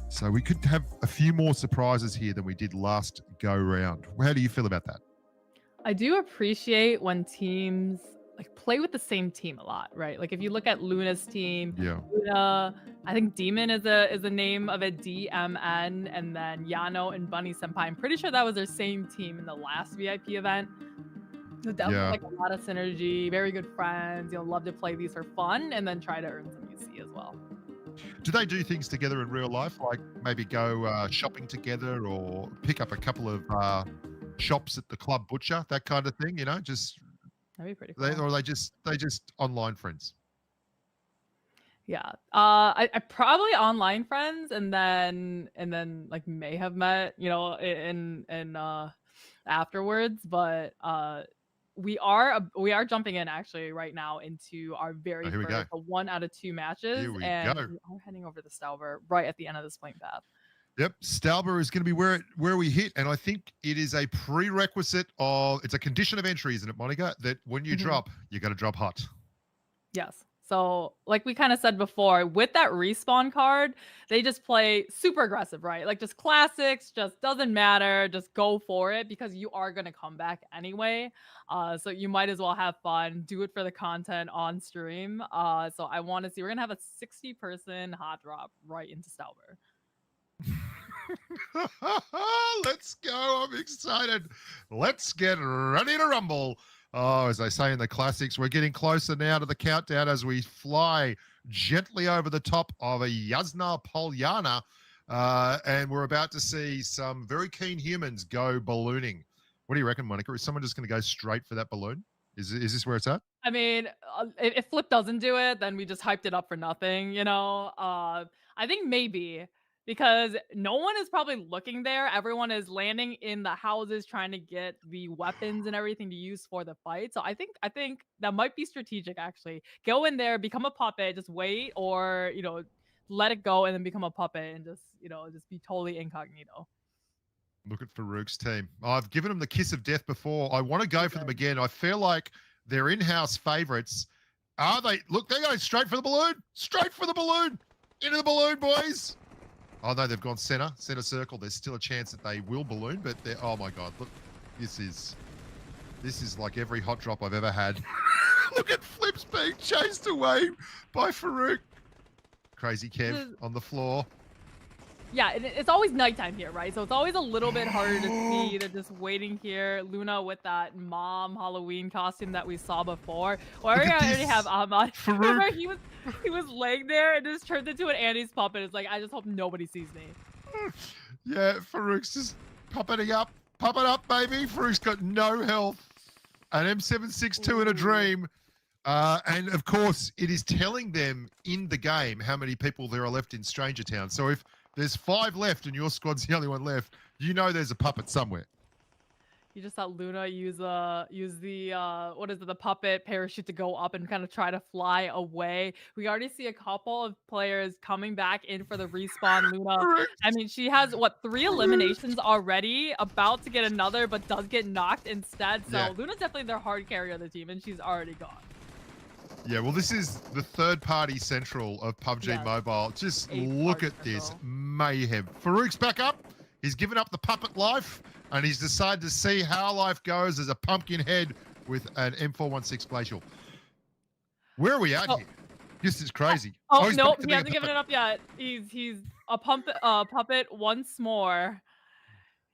So we could have a few more surprises here than we did last go round. How do you feel about that? I do appreciate when teams like play with the same team a lot, right? Like if you look at Luna's team, Yeah. Luna, I think Demon is the name of it, DMN, and then Yano and Bunny Senpai. I'm pretty sure that was their same team in the last VIP event. So that was like a lot of synergy, very good friends, love to play these for fun and then try to earn some UC as well. Do they do things together in real life, like maybe go shopping together or pick up a couple of shops at the club butcher, that kind of thing? Just That'd be pretty cool. or they just online friends. Yeah, I probably online friends, and then like may have met, in afterwards. But we are jumping in actually right now into our very here we first 1 out of 2 matches, Here we and go. we are heading over to Stauber right at the end of this plane path. Yep, Stauber is going to be where we hit, and I think it is a prerequisite it's a condition of entry, isn't it, Monica? That when you drop, you got to drop hot. Yes. So like we kind of said before, with that respawn card, they just play super aggressive, right? Like just classics, just doesn't matter, just go for it because you are going to come back anyway. So you might as well have fun, do it for the content on stream. So I want to see, we're going to have a 60-person hot drop right into Stauber. Let's go. I'm excited. Let's get ready to rumble. Oh, as they say in the classics, we're getting closer now to the countdown as we fly gently over the top of a Yasna Polyana. And we're about to see some very keen humans go ballooning. What do you reckon, Monica? Is someone just going to go straight for that balloon? Is this where it's at? I mean, if Flip doesn't do it, then we just hyped it up for nothing, I think maybe. Because no one is probably looking there. Everyone is landing in the houses trying to get the weapons and everything to use for the fight. So I think that might be strategic, actually. Go in there, become a puppet, just wait, or let it go and then become a puppet and just be totally incognito. Look at Farouk's team. I've given them the kiss of death before. I want to go for them again. I feel like they're in-house favorites. Are they? Look, they're going straight for the balloon. Straight for the balloon. Into the balloon, boys. Oh, no, they've gone center circle. There's still a chance that they will balloon, but they're, oh my God, look, this is like every hot drop I've ever had. Look at Flips being chased away by Farouk. Crazy Kev on the floor. Yeah, it's always nighttime here, right? So it's always a little bit harder to see. They're just waiting here. Luna with that mom Halloween costume that we saw before. Or I already have Ahmad. Remember, he was laying there and just turned into an Annie's puppet. It's like, I just hope nobody sees me. Yeah, Farouk's just puppeting up. Puppet up, baby. Farouk's got no health. An M762 in a dream. And of course, it is telling them in the game how many people there are left in Stranger Town. So if there's 5 left and your squad's the only one left, you know there's a puppet somewhere. You just thought Luna use the what is it, the puppet parachute to go up and kind of try to fly away. We already see a couple of players coming back in for the respawn. Luna, I mean, she has what, 3 eliminations already, about to get another, but does get knocked instead. So yeah. Luna's definitely their hard carry of the team, and she's already gone. Yeah, well, this is the third-party central of PUBG Mobile. Just look at this mayhem. Farouk's back up. He's given up the puppet life, and he's decided to see how life goes as a pumpkin head with an M416 glacial. Where are we at here? This is crazy. Oh no, he hasn't given it up yet. He's a puppet once more.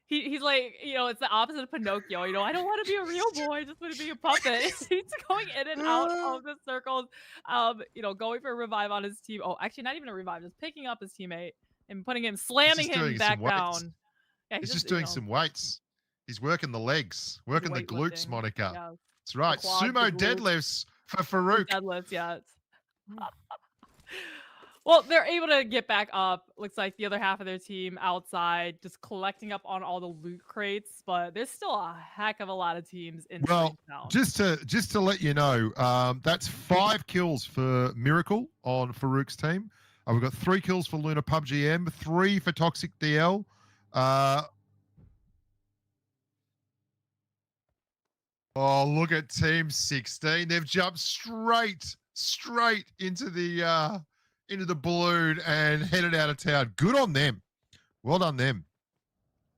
He's like, you know, it's the opposite of Pinocchio. You know, I don't want to be a real boy. I just want to be a puppet. He's going in and out of the circles. You know, going for a revive on his team. Oh, actually, not even a revive. Just picking up his teammate and putting him, slamming him back down. Yeah, he's just doing some weights. He's working the legs, working the glutes, Monica. Yeah. That's right. Sumo deadlifts for Farouk. Deadlifts, yeah. Well, they're able to get back up. Looks like the other half of their team outside, just collecting up on all the loot crates. But there's still a heck of a lot of teams in town. Just to let you know, that's 5 kills for Miracle on Farouk's team. We've got 3 kills for Luna PUBG M, 3 for Toxic DL. Oh, look at Team 16. They've jumped straight into the balloon and headed out of town. Good on them. Well done them.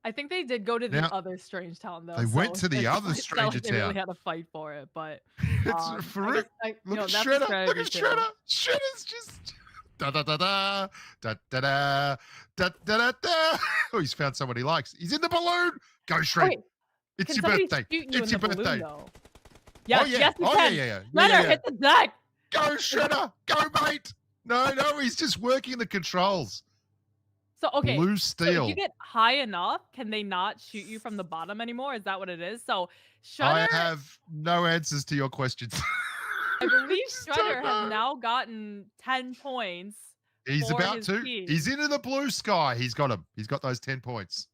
I think they did go to the other strange town though. They went to the other stranger town. They really had to fight for it, but it's Farouk. Look at Shredder. Look at Shredder. Shredder's just da da da da da da da da da da. Oh, he's found someone he likes. He's in the balloon. Go Shred. Wait, it's your birthday. It's your birthday. Yes, oh, yeah. Yes, you can. Yeah. Shredder, hit the deck. Go Shredder. Go mate. No, he's just working the controls. So, okay. Blue steel. So if you get high enough, can they not shoot you from the bottom anymore? Is that what it is? So, Shredder... I have no answers to your questions. I believe Shredder has now gotten 10 points. He's about to. Team. He's into the blue sky. He's got him. He's got those 10 points.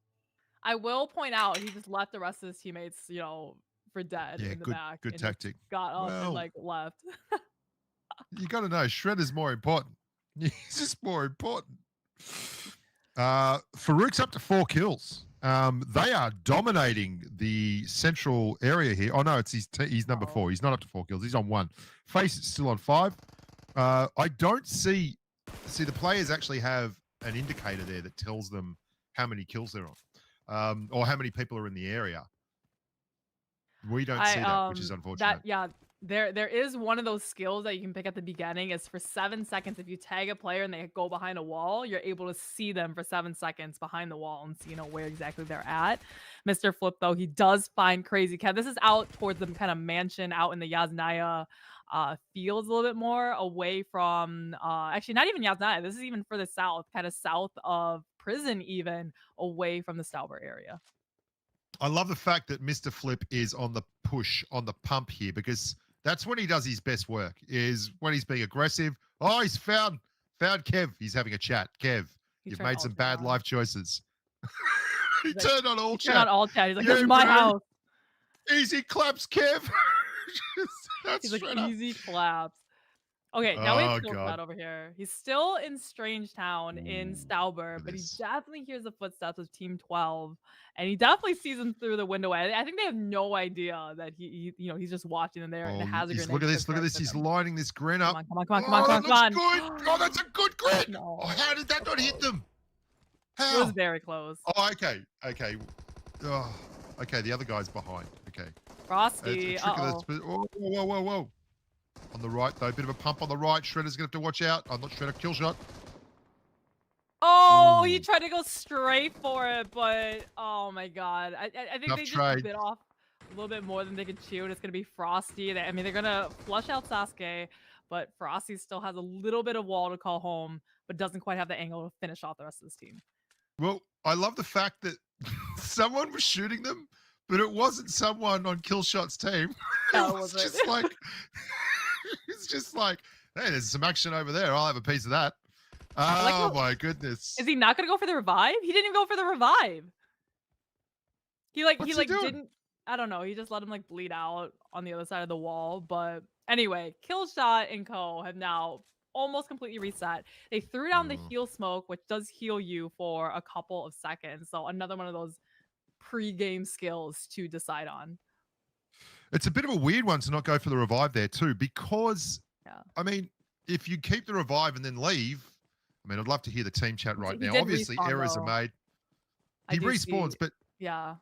I will point out, he just left the rest of his teammates, you know, for dead in the back. Good tactic. Got up and, like, left. You got to know, Shredder's more important. He's just more important. Farouk's up to 4 kills. They are dominating the central area here. Oh, no, he's number 4. He's not up to 4 kills. He's on 1. Face is still on 5. I don't see the players actually have an indicator there that tells them how many kills they're on, or how many people are in the area. We don't see that, which is unfortunate. There is one of those skills that you can pick at the beginning. Is for 7 seconds, if you tag a player and they go behind a wall, you're able to see them for 7 seconds behind the wall and see, you know, where exactly they're at. Mr. Flip, though, he does find Crazy Cat. This is out towards the kind of mansion out in the Yasnaya fields a little bit more, away from, actually not even Yasnaya. This is even further south, kind of south of prison, even away from the Stauber area. I love the fact that Mr. Flip is on the push, on the pump here, because that's when he does his best work, is when he's being aggressive. Oh, he's found Kev. He's having a chat. Kev, you've made some bad life choices. He turned on all chat. Turned on all chat. He's like, this is my house. Easy claps, Kev. He's like, easy claps. Okay, now we have Skillshot over here. He's still in Strange Town in Stauber, but he definitely hears the footsteps of Team 12, and he definitely sees them through the window. I think they have no idea that he you know, he's just watching them there and has a grenade. Look at this. He's lining this grin up. Come on. Good. Oh, that's a good grin. No. Oh, how did that not hit them? How? It was very close. Oh, okay. Oh, okay, the other guy's behind. Okay. Frosty. Whoa. On the right, though. Bit of a pump on the right. Shredder's going to have to watch out. I'm not Shredder. Kill shot. Oh, he Ooh. tried to go straight for it, but oh my god. I think Tough they just trade. bit off a little bit more than they could chew, and it's gonna be Frosty. I mean, they're gonna flush out Sasuke, but Frosty still has a little bit of wall to call home, but doesn't quite have the angle to finish off the rest of this team. Well, I love the fact that someone was shooting them, but it wasn't someone on Killshot's team. No, It it was wasn't. just like, it's just like, hey, there's some action over there. I'll have a piece of that. like Oh how- my goodness. Is he not gonna go for the revive? He didn't even go for the revive. What's He he doing? didn't. I don't know. He just let him like bleed out on the other side of the wall. But anyway, Killshot and Co have now almost completely reset. They threw down the heal smoke, which does heal you for a couple of seconds. So another one of those pre-game skills to decide on. It's a bit of a weird one to not go for the revive there too, because I mean, if you keep the revive and then leave, I mean, I'd love to hear the team chat right He now. did Obviously, respawn, errors though. are made. I He do respawns, see- but yeah,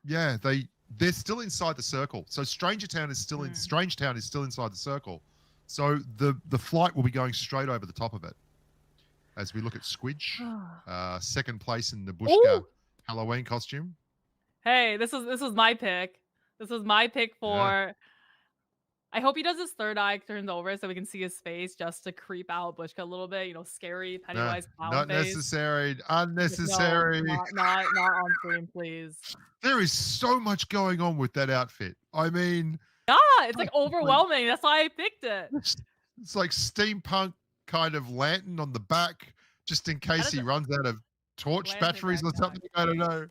they're still inside the circle. So Strangertown is still in Strangetown is still inside the circle. So the flight will be going straight over the top of it. As we look at Squidge, second place in the Bushka Halloween costume. Hey, this was my pick. This was my pick for. I hope he does his third eye turns over so we can see his face just to creep out Bushka a little bit. You know, scary Pennywise clown Not face. necessary. Unnecessary. No, not on stream, please. There is so much going on with that outfit. I mean, Yeah, it's like overwhelming. That's why I picked it. it's like steampunk kind of lantern on the back, just in case he runs out of torch lantern batteries or backpack. something. I don't know.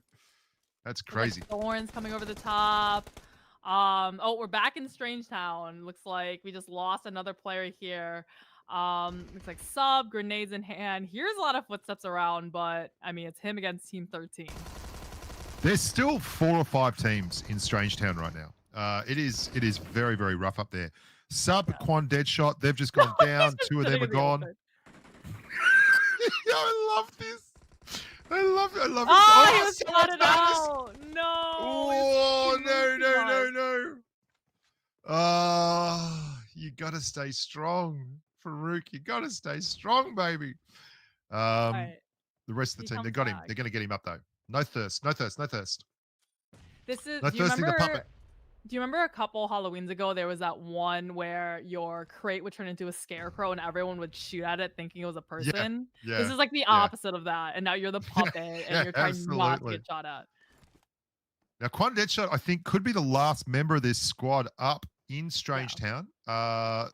That's crazy. Like thorns coming over the top. Oh, we're back in Strangetown. Looks like we just lost another player here. Looks like sub, grenades in hand. Here's a lot of footsteps around, but I mean, it's him against team 13. There's still 4 or 5 teams in Strangetown right now. It is very, very rough up there. Sub, Quan, Deadshot, they've just gone down. 2 of them are gone. I love this. I love it. Oh, he was shotted out. No. Oh, no. You got to stay strong, Farouk. You got to stay strong, baby. The rest of the team, they got him. They're going to get him up, though. No thirst. This is. No thirsting the puppet. Do you remember a couple Halloweens ago, there was that one where your crate would turn into a scarecrow and everyone would shoot at it thinking it was a person? Yeah. This is like the opposite of that. And now you're the puppet and you're trying not to get shot at. Now, Quan Deadshot, I think, could be the last member of this squad up in Strangetown.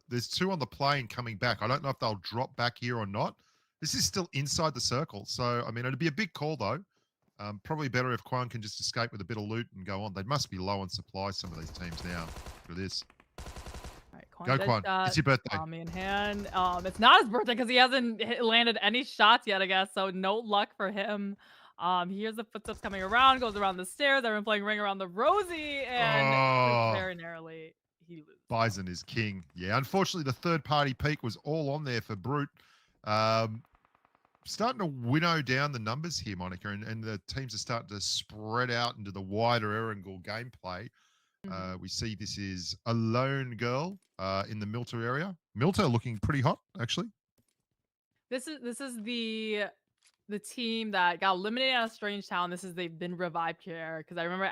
There's 2 on the plane coming back. I don't know if they'll drop back here or not. This is still inside the circle. So, I mean, it'd be a big call, though. Probably better if Quan can just escape with a bit of loot and go on. They must be low on supply, some of these teams now. Look at this. All right, Go, Quan. It's your birthday. Tommy in hand. It's not his birthday because he hasn't landed any shots yet, I guess. So no luck for him. He hears the footsteps coming around, goes around the stairs. Everyone playing Ring Around the Rosie, and very narrowly he loses. Bison is king. Yeah, unfortunately, the third-party peak was all on there for Brute. Starting to winnow down the numbers here, Monica, and the teams are starting to spread out into the wider Erangel gameplay. We see this is a lone girl in the Milter area. Milter looking pretty hot, actually. This is the team that got eliminated out of Strangetown. They've been revived here because I remember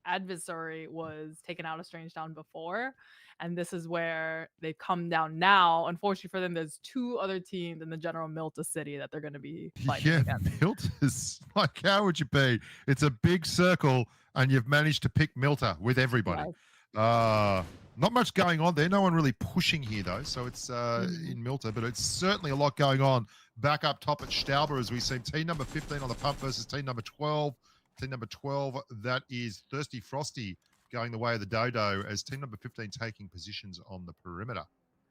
Adversary was taken out of Strangetown before, and this is where they've come down now. Unfortunately for them, there's 2 other teams in the general Milta city that they're going to be fighting against. Milta's like, how would you be? It's a big circle, and you've managed to pick Milta with everybody. Yes. Not much going on there. No one really pushing here, though. So it's in Milta, but it's certainly a lot going on back up top at Stauber, as we've seen team number 15 on the pump versus team number 12. Team number 12, that is Thirsty Frosty, going the way of the Dodo, as team number 15 taking positions on the perimeter.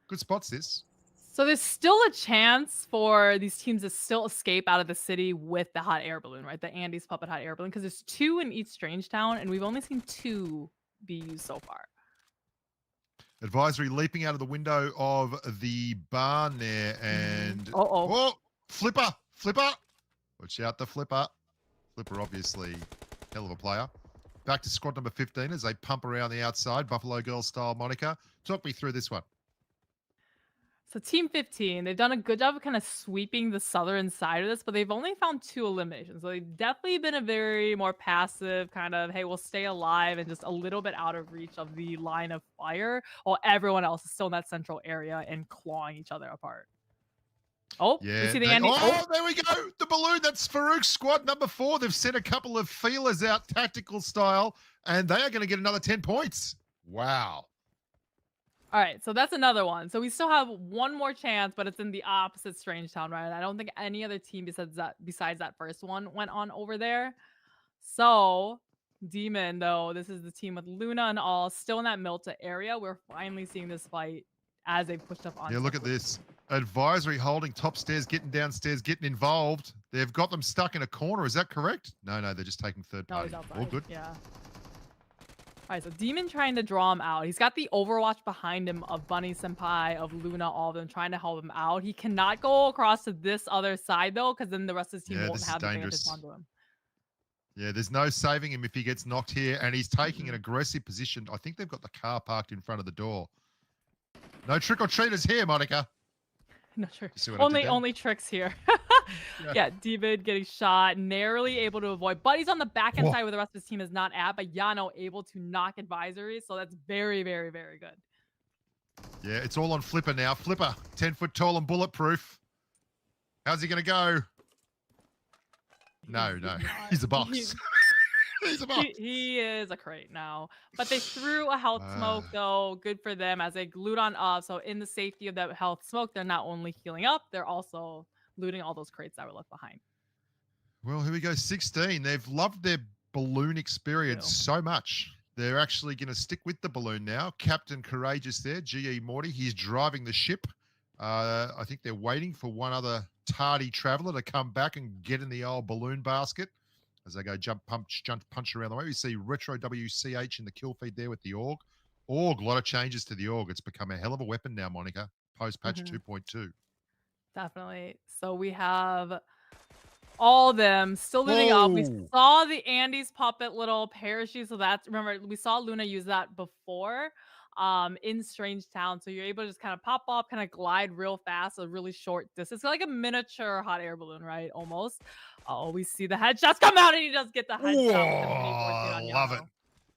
Good spots, this. So there's still a chance for these teams to still escape out of the city with the hot air balloon, right? The Andy's Puppet hot air balloon, because there's 2 in each Strangetown, and we've only seen 2 be used so far. Advisory leaping out of the window of the barn there, and Flipper. Watch out, the Flipper. Flipper, obviously, hell of a player. Back to squad number 15 as they pump around the outside, Buffalo Girls style, Monica. Talk me through this one. So Team 15, they've done a good job of kind of sweeping the southern side of this, but they've only found 2 eliminations. So they've definitely been a very more passive kind of, hey, we'll stay alive and just a little bit out of reach of the line of fire, while everyone else is still in that central area and clawing each other apart. Oh, Yeah. we see the Andy. Oh, there we go. The balloon. That's Farouk's squad number 4. They've sent a couple of feelers out tactical style, and they are going to get another 10 points. Wow. All right, so that's another one. So we still have one more chance, but it's in the opposite Strange Town, right? I don't think any other team besides that first one went on over there. So Demon, though, this is the team with Luna and all still in that Milta area. We're finally seeing this fight as they pushed up on. Yeah, look at this. Advisory holding top stairs, getting downstairs, getting involved. They've got them stuck in a corner. Is that correct? No, they're just taking third party. All good. Yeah. All right, so Demon trying to draw him out. He's got the Overwatch behind him of Bunny Senpai, of Luna, all of them trying to help him out. He cannot go across to this other side, though, because then the rest of his team won't have the advantage onto him. Yeah, there's no saving him if he gets knocked here, and he's taking an aggressive position. I think they've got the car parked in front of the door. No trick-or-treaters here, Monica. No, sure. Only tricks here. Yeah, David getting shot, narrowly able to avoid. Buddy's on the back end side where the rest of his team is not at, but Yano able to knock advisory. So that's very, very, very good. Yeah, it's all on Flipper now. Flipper, 10 foot tall and bulletproof. How's he going to go? No. He's a box. He's a box. He is a crate now. But they threw a health smoke, though. Good for them as they glued on up. So in the safety of that health smoke, they're not only healing up, they're also looting all those crates that were left behind. Well, here we go. 16. They've loved their balloon experience so much. They're actually going to stick with the balloon now. Captain Courageous there, GE Morty. He's driving the ship. I think they're waiting for one other tardy traveler to come back and get in the old balloon basket as they go jump, punch around the way. We see Retro WCH in the kill feed there with the AUG. A lot of changes to the AUG. It's become a hell of a weapon now, Monica, post-patch 2.2. Definitely. So we have all of them still looting up. We saw the Andy's puppet little parachute. So that's, remember, we saw Luna use that before in Strange Town. So you're able to just kind of pop up, kind of glide real fast, a really short distance. It's like a miniature hot air balloon, right? Almost. Oh, we see the headshots come out and he does get the headshot. I love it.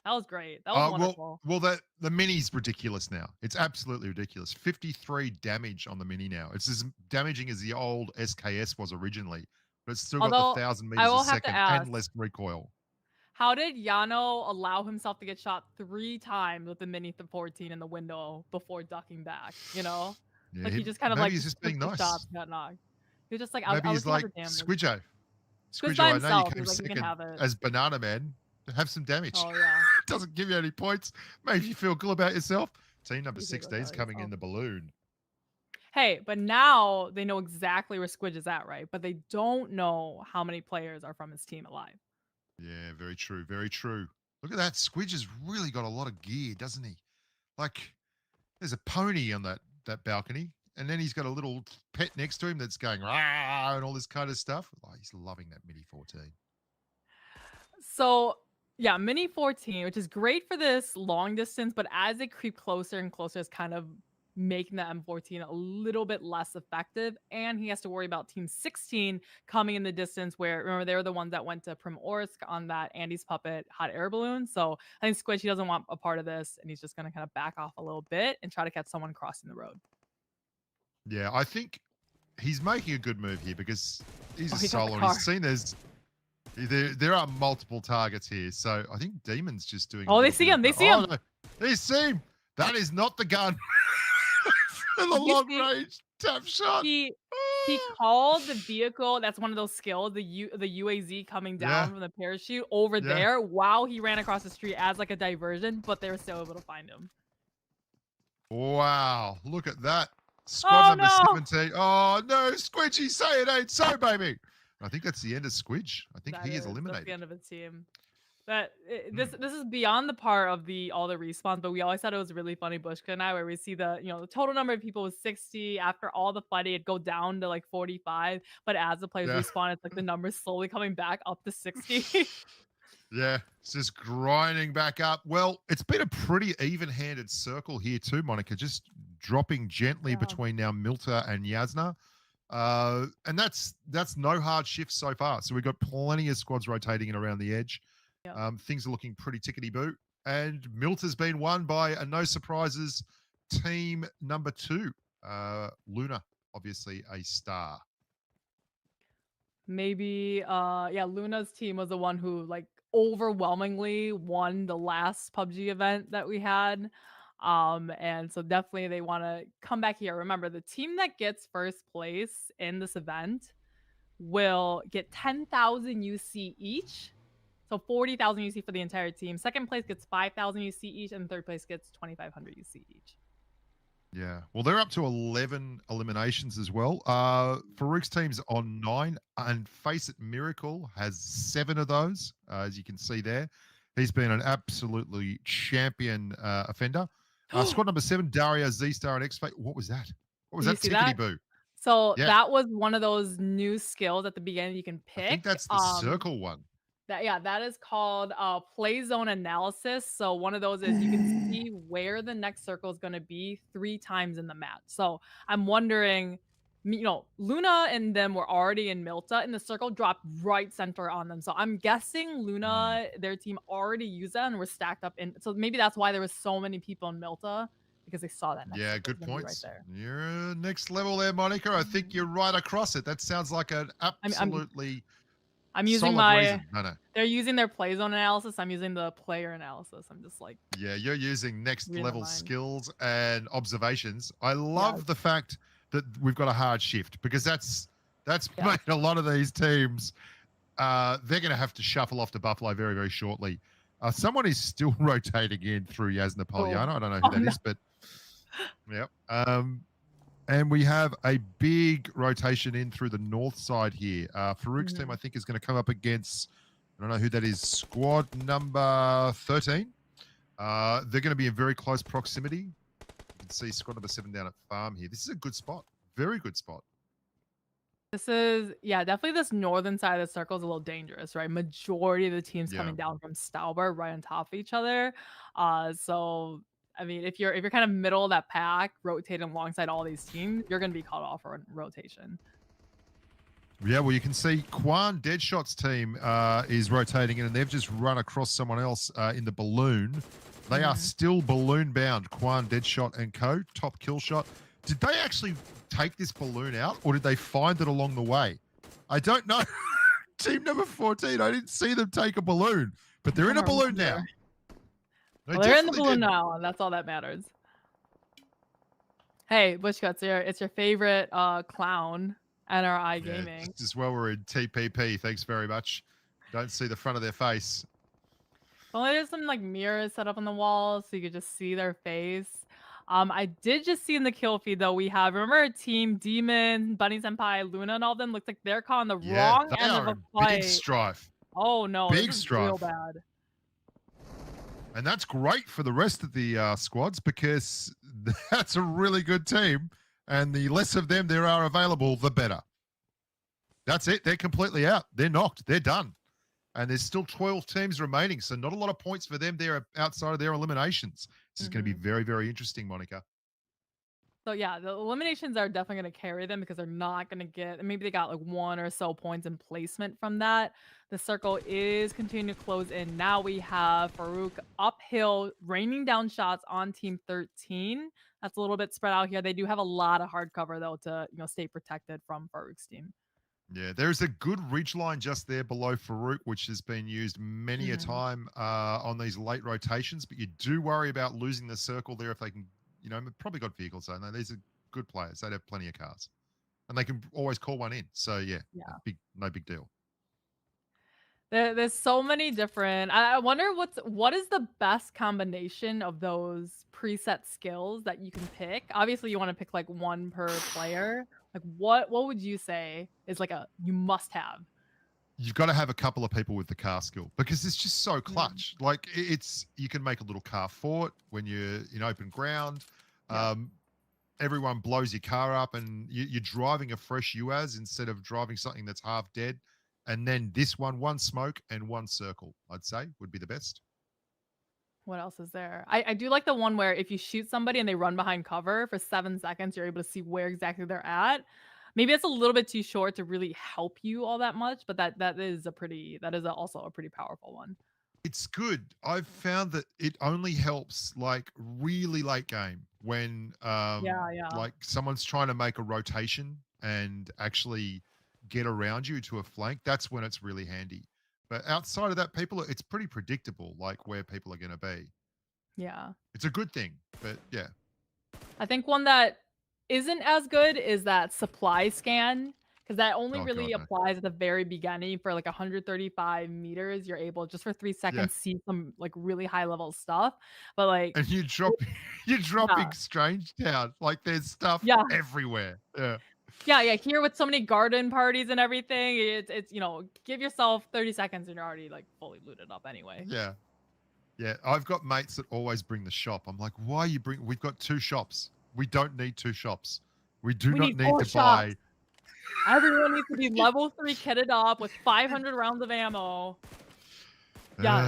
That was great. That was wonderful. Well, the mini's ridiculous now. It's absolutely ridiculous. 53 damage on the mini now. It's as damaging as the old SKS was originally, but it's still got the 1,000 meters a second and less recoil. How did Yano allow himself to get shot 3 times with the Mini 14 in the window before ducking back? You know, Yeah, like he just kind of maybe like he's just being nice. Got knocked. He was just like, maybe he's like Squidjo. Squidjo, I know you came second as Banana Man. Have some damage. Oh yeah. Doesn't give you any points. Make you feel cool about yourself. Team number 16 is coming in the balloon. Hey, but now they know exactly where Squidge is at, right? But they don't know how many players are from his team alive. Yeah, very true. Very true. Look at that. Squidge has really got a lot of gear, doesn't he? Like, there's a pony on that balcony, and then he's got a little pet next to him that's going rah and all this kind of stuff. Oh, he's loving that Mini 14. So yeah, Mini 14, which is great for this long distance, but as they creep closer and closer, it's kind of making the M14 a little bit less effective. And he has to worry about Team 16 coming in the distance where, remember, they were the ones that went to Primorsk on that Andy's puppet hot air balloon. So I think Squidge, he doesn't want a part of this, and he's just going to kind of back off a little bit and try to catch someone crossing the road. Yeah, I think he's making a good move here because he's a solo. He's seen there are multiple targets here. So I think Demon's just doing... Oh, they see him. They see him. No, they see him. That is not the gun. The long range tap shot. He called the vehicle. That's one of those skills. The UAZ coming down from the parachute over there while he ran across the street as like a diversion, but they were still able to find him. Wow, look at that. Squad number 17. Oh no, Squidgy, say it ain't so, baby. I think that's the end of Squidge. I think he is eliminated. That's the end of his team. This is beyond the part of all the respawns, but we always thought it was really funny, Bushka and I, where we see the total number of people was 60. After all the fighting, it'd go down to like 45, but as the players respawn, it's like the numbers slowly coming back up to 60. Yeah, it's just grinding back up. Well, it's been a pretty even-handed circle here too, Monica. Just dropping gently between now Milta and Yasna. And that's no hard shift so far. So we've got plenty of squads rotating in around the edge. Things are looking pretty tickety-boo. And Milta's been won by a no surprises team number 2. Luna, obviously a star. Maybe Luna's team was the one who like overwhelmingly won the last PUBG event that we had. And so definitely they want to come back here. Remember, the team that gets first place in this event will get 10,000 UC each. So 40,000 UC for the entire team. Second place gets 5,000 UC each, and third place gets 2,500 UC each. Yeah, well, they're up to 11 eliminations as well. Farouk's team's on 9, and Face It Miracle has 7 of those, as you can see there. He's been an absolutely champion offender. Squad number 7, Dario, Z-Star, and X-Fate. What was that? What was that tickety-boo? So that was one of those new skills at the beginning you can pick. I think that's the circle one. That is called play zone analysis. So one of those is you can see where the next circle is going to be 3 times in the map. So I'm wondering, Luna and them were already in Milta, and the circle dropped right center on them. So I'm guessing Luna, their team already used that and were stacked up in. So maybe that's why there was so many people in Milta, because they saw that. Yeah, good points. Right there. You're next level there, Monica. I think you're right across it. That sounds like an absolutely. I'm using No. They're using their play zone analysis. I'm using the player analysis. I'm just like. Yeah, you're using next level skills and observations. I love the fact that we've got a hard shift, because that's made a lot of these teams. They're going to have to shuffle off to Buffalo very, very shortly. Someone is still rotating in through Yasna Poliano. I don't know who that is, but yeah. And we have a big rotation in through the north side here. Farouk's team, I think, is going to come up against, I don't know who that is, squad number 13. They're going to be in very close proximity. You can see squad number 7 down at farm here. This is a good spot. Very good spot. This is, definitely this northern side of the circle is a little dangerous, right? Majority of the teams coming down from Stauber right on top of each other. So... I mean, if you're kind of middle of that pack, rotating alongside all these teams, you're going to be caught off for rotation. Yeah, well, you can see Quan Deadshot's team is rotating in, and they've just run across someone else in the balloon. They are still balloon bound, Quan Deadshot and co. Top kill shot. Did they actually take this balloon out, or did they find it along the way? I don't know. Team number 14, I didn't see them take a balloon, but they're in a balloon now. Well, they're in the balloon now, and that's all that matters. Hey, Bushcuts, it's your favorite clown, NRI Gaming. Just as well we're in TPP. Thanks very much. Don't see the front of their face. Well, there's some like mirrors set up on the wall, so you could just see their face. I did just see in the kill feed though, we have, remember, Team Demon, Bunny Senpai, Luna, and all of them. Looks like they're calling the wrong end of a fight. Big strife. Oh no, big this is strife. real bad. And that's great for the rest of the squads, because that's a really good team. And the less of them there are available, the better. That's it. They're completely out. They're knocked. They're done. And there's still 12 teams remaining. So not a lot of points for them there outside of their eliminations. This is going to be very, very interesting, Monica. So yeah, the eliminations are definitely going to carry them, because they're not going to get, maybe they got like 1 or so points in placement from that. The circle is continuing to close in. Now we have Farouk uphill, raining down shots on team 13. That's a little bit spread out here. They do have a lot of hard cover though to stay protected from Farouk's team. Yeah, there's a good ridge line just there below Farouk, which has been used many a time on these late rotations. But you do worry about losing the circle there if they can. Probably got vehicles, so these are good players. They'd have plenty of cars, and they can always call one in. So no big deal. There's so many different. I wonder what is the best combination of those preset skills that you can pick. Obviously, you want to pick like 1 per player. Like what would you say is like you must have? You've got to have a couple of people with the car skill, because it's just so clutch. Like you can make a little car fort when you're in open ground. Everyone blows your car up, and you're driving a fresh UAZ instead of driving something that's half dead. And then this one smoke and 1 circle, I'd say would be the best. What else is there? I do like the one where if you shoot somebody and they run behind cover for 7 seconds, you're able to see where exactly they're at. Maybe it's a little bit too short to really help you all that much, but that is also a pretty powerful one. It's good. I've found that it only helps like really late game when Yeah. like someone's trying to make a rotation and actually get around you to a flank. That's when it's really handy. But outside of that, it's pretty predictable, like where people are going to be. Yeah. It's a good thing, but yeah. I think one that isn't as good is that supply scan, because that only Oh, really God, no. applies at the very beginning for like 135 meters. You're able just for 3 seconds see some like really high level stuff, but like And you're dropping Strange Town. Like there's stuff everywhere. Yeah. Yeah. Here with so many garden parties and everything, it's give yourself 30 seconds and you're already like fully looted up anyway. Yeah. Yeah. I've got mates that always bring the shop. I'm like, why you bring? We've got 2 shops. We don't need 2 shops. We do not need to buy. Everyone needs to be level 3 kitted up with 500 rounds of ammo. Yes.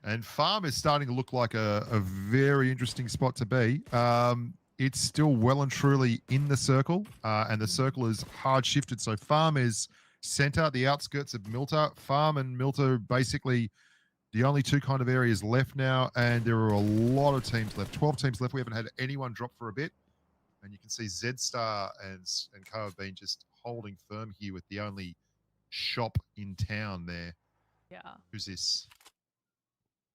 And farm is starting to look like a very interesting spot to be. It's still well and truly in the circle, and the circle is hard shifted. So farm is center, the outskirts of Milta. Farm and Milta are basically the only 2 kind of areas left now, and there are a lot of teams left. 12 teams left. We haven't had anyone drop for a bit. And you can see Zedstar and Co have been just holding firm here with the only shop in town there. Yeah. Who's this?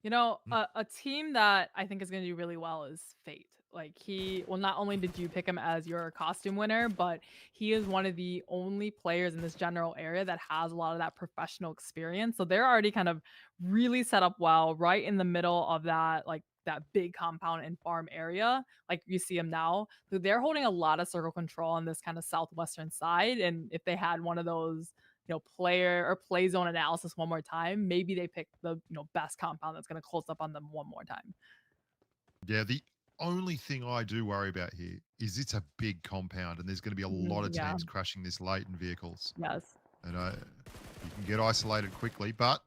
A team that I think is going to do really well is Fate. Like not only did you pick him as your costume winner, but he is one of the only players in this general area that has a lot of that professional experience. So they're already kind of really set up well right in the middle of that, like that big compound and farm area. Like you see them now. So they're holding a lot of circle control on this kind of southwestern side. And if they had one of those, player or play zone analysis one more time, maybe they pick the, best compound that's going to close up on them one more time. Yeah, the only thing I do worry about here is it's a big compound and there's going to be a lot of teams crashing this late in vehicles. Yes. And you can get isolated quickly, but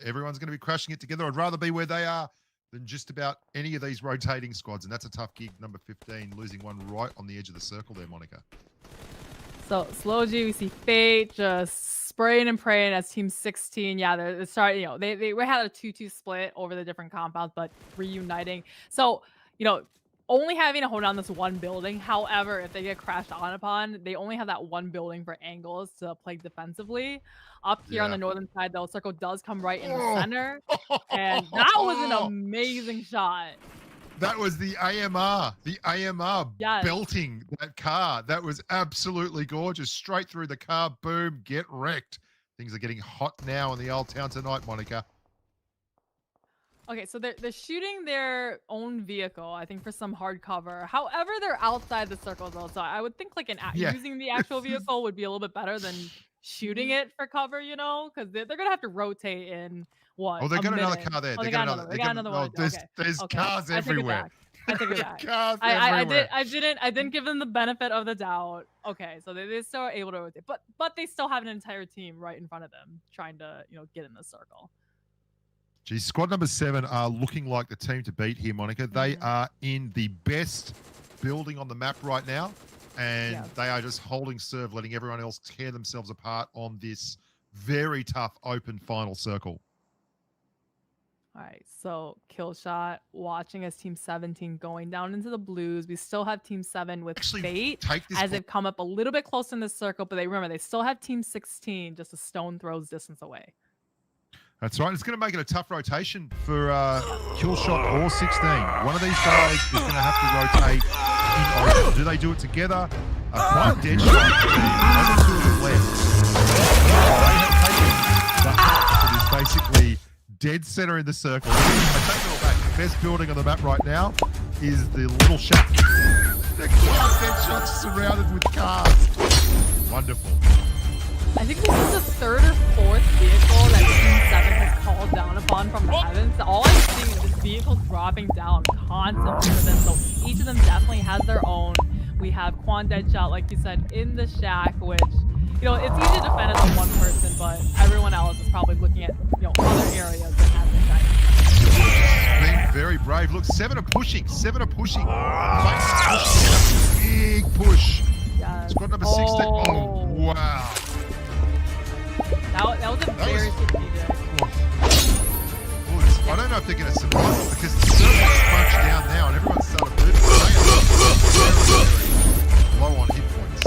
everyone's going to be crashing it together. I'd rather be where they are than just about any of these rotating squads. And that's a tough gig, number 15, losing one right on the edge of the circle there, Monica. So slowly we see Fate just spraying and praying as Team 16. Yeah, they're starting, they had a 2-2 split over the different compounds, but reuniting. So, only having to hold down this one building. However, if they get crashed upon, they only have that one building for angles to play defensively. Up here on the northern side, though, circle does come right in the center. And that was an amazing shot. That was the AMR. The AMR belting that car. That was absolutely gorgeous. Straight through the car. Boom. Get wrecked. Things are getting hot now in the old town tonight, Monica. Okay, so they're shooting their own vehicle, I think, for some hard cover. However, they're outside the circle, though. So I would think like using the actual vehicle would be a little bit better than shooting it for cover, because they're going to have to rotate in what? Oh, they got another car there. They got another one. There's cars everywhere. I take it back. Cars everywhere. I didn't give them the benefit of the doubt. Okay, so they still are able to rotate, but they still have an entire team right in front of them trying to get in the circle. Geez, squad number 7 are looking like the team to beat here, Monica. They are in the best building on the map right now, and they are just holding serve, letting everyone else tear themselves apart on this very tough open final circle. All right, so kill shot, watching as Team 17 going down into the blues. We still have Team 7 with Fate as they've come up a little bit closer in the circle, but they still have Team 16 just a stone throws distance away. That's right. It's going to make it a tough rotation for Killshot or 16. One of these guys is going to have to rotate in order. Do they do it together? Quite dead shot. Only 2 of them left. They have taken the arch that is basically dead center in the circle. I take it all back. The best building on the map right now is the little shack. The dead shots surrounded with cars. Wonderful. I think this is the 3rd or 4th vehicle that Team 7 has called down upon from the heavens. All I'm seeing is this vehicle dropping down constantly for them. So each of them definitely has their own. We have Quan Deadshot, like you said, in the shack, which, it's easy to defend as a one person, but everyone else is probably looking at, other areas that have the shack. Look, 7 are pushing. 7 are pushing. Big push. Yes. Squad number 16. Oh, wow. That was a very strategic. I don't know if they're going to survive it because the circle's crunched down now and everyone's started moving. Low on hit points.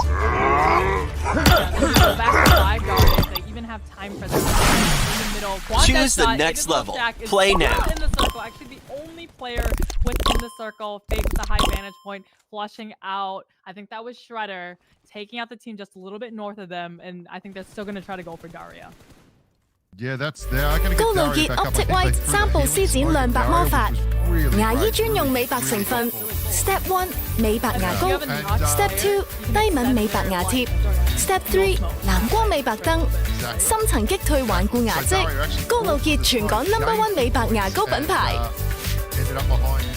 Go back to 5 guard if they even have time for that. In the middle. Choose the next level. Play now. In the circle. Actually, the only player within the circle fakes the high vantage point, flushing out. I think that was Shredder, taking out the team just a little bit north of them, and I think they're still going to try to go for Daria. Yeah, that's there. I can get 高露 Daria 潔 back up. I Optic think White they threw 三 the 步 healing 施展 smoke. 亮白魔法 Daria was really 牙醫 great. 專用美白成分 Step 1 美白牙膏 Step 2 低敏美白牙貼 Step 3 藍光美白燈 深層擊退頑固牙跡 高露潔全港No.1 美白牙膏品牌 Ended up behind me.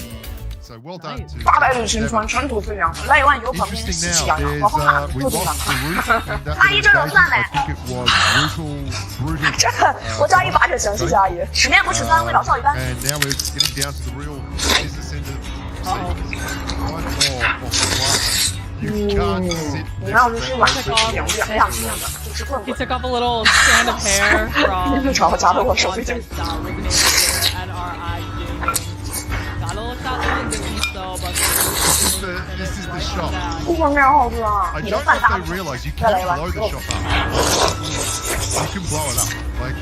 So well done to 800旅行团尘土飞扬，来一碗油旁边 Interesting 喜气 now 洋洋， is 我放哪 we 肚子 lost 上 the 看。 root in that 阿姨这种 engagement. 饭嘞 I think it was brutal. 这个我加100就行，谢谢阿姨。吃面不吃饭，为老少一般。 And now we're getting down to the real business end of one more off the one. You can't sit 你 next 让我 to 们去 that 玩 person. 两样吃的，就吃棍 He 棍。 took off a little strand of hair from 吵架的我手里就 NRI Gaming. Got a little shot in doing so, but This is the shop. 不光面好吃啊！ I 你的 don't know 饭 if 大 they realize you 再来 can 一碗 blow the 肉。 shop up. You can blow it up. Like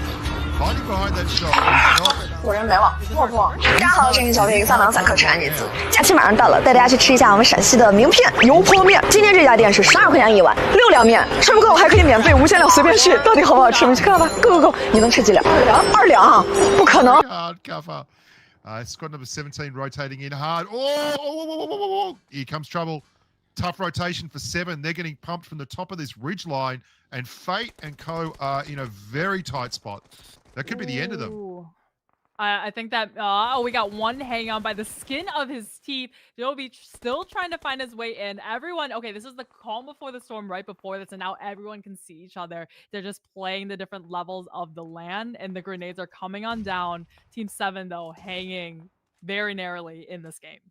hiding behind that shop is not. 果然没了，破破。大家好，这是小铁3郎散客吃安吉子。假期马上到了，带大家去吃一下我们陕西的名片油泼面。今天这家店是12块钱一碗，6两面，吃不够还可以免费无限量随便续。到底好不好吃？我们去看吧。Go！ 你能吃几两？2两啊？不可能。 Hard cover. Squad number 17 rotating in hard. Oh, here comes trouble. Tough rotation for 7. They're getting pumped from the top of this ridge line, and Fate and Co are in a very tight spot. That could be the end of them. Ooh. I think that we got one hang on by the skin of his teeth. Joby still trying to find his way in. Everyone, okay, this is the calm before the storm right before this, and now everyone can see each other. They're just playing the different levels of the land, and the grenades are coming on down. Team 7, though, hanging very narrowly in this game.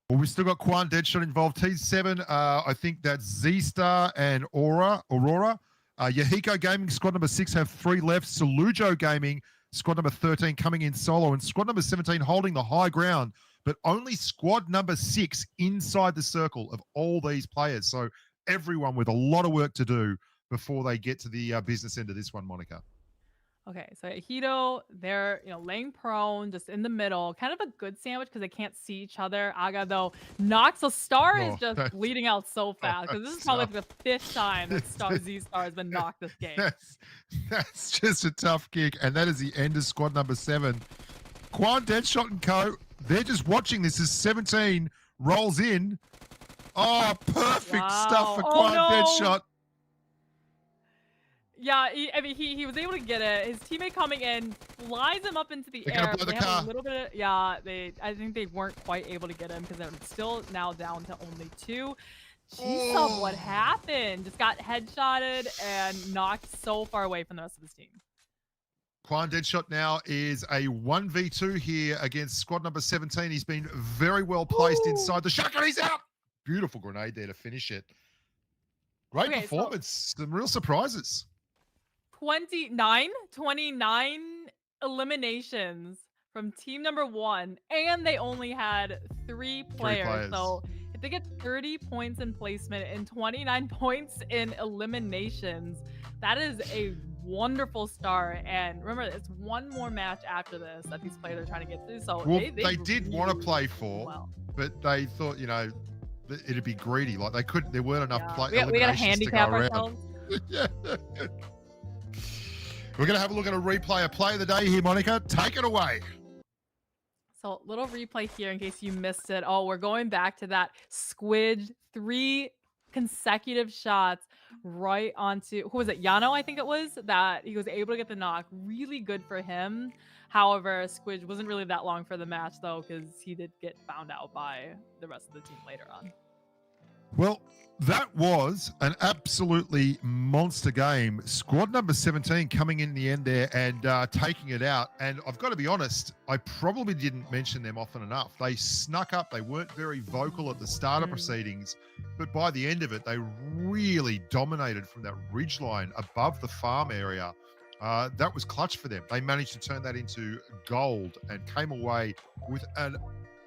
Well, we've still got Quan Deadshot involved. Team 7, I think that's Z-Star and Aurora. Yahiko Gaming, squad number 6 have 3 left. Salujo Gaming, squad number 13 coming in solo, and squad number 17 holding the high ground, but only squad number 6 inside the circle of all these players. So everyone with a lot of work to do before they get to the business end of this one, Monica. Okay, so Hito, they're laying prone, just in the middle, kind of a good sandwich because they can't see each other. Aga though knocks. So Star is just bleeding out so fast because this is probably the 5th time that Z-Star has been knocked this game. That's just a tough kick, and that is the end of squad number 7. Quan Deadshot and Co. They're just watching this as 17 rolls in. Oh, perfect stuff for Quan Deadshot. Yeah, he was able to get it. His teammate coming in flies him up into the air. They have a little bit of, I think they weren't quite able to get him because they're still now down to only 2. Jeez, what happened? Just got headshotted and knocked so far away from the rest of his team. Quan Deadshot now is a 1v2 here against squad number 17. He's been very well placed inside the shotgun. He's out. Beautiful grenade there to finish it. Great performance. Some real surprises. 29 eliminations from team number 1, and they only had 3 players. So if they get 30 points in placement and 29 points in eliminations, that is a wonderful start. And remember, it's one more match after this that these players are trying to get to. So they did really want to play 4, but they thought, it'd be greedy. Like there weren't enough we gotta handicap ourselves. We're going to have a look at a replay of play of the day here, Monica. Take it away. So little replay here in case you missed it. Oh, we're going back to that squid 3 consecutive shots right onto, who was it? Yano, I think it was, that he was able to get the knock. Really good for him. However, Squidge wasn't really that long for the match though, because he did get found out by the rest of the team later on. Well, that was an absolutely monster game. Squad number 17 coming in the end there and taking it out. And I've got to be honest, I probably didn't mention them often enough. They snuck up. They weren't very vocal at the start of proceedings, but by the end of it, they really dominated from that ridgeline above the farm area. That was clutch for them. They managed to turn that into gold and came away with a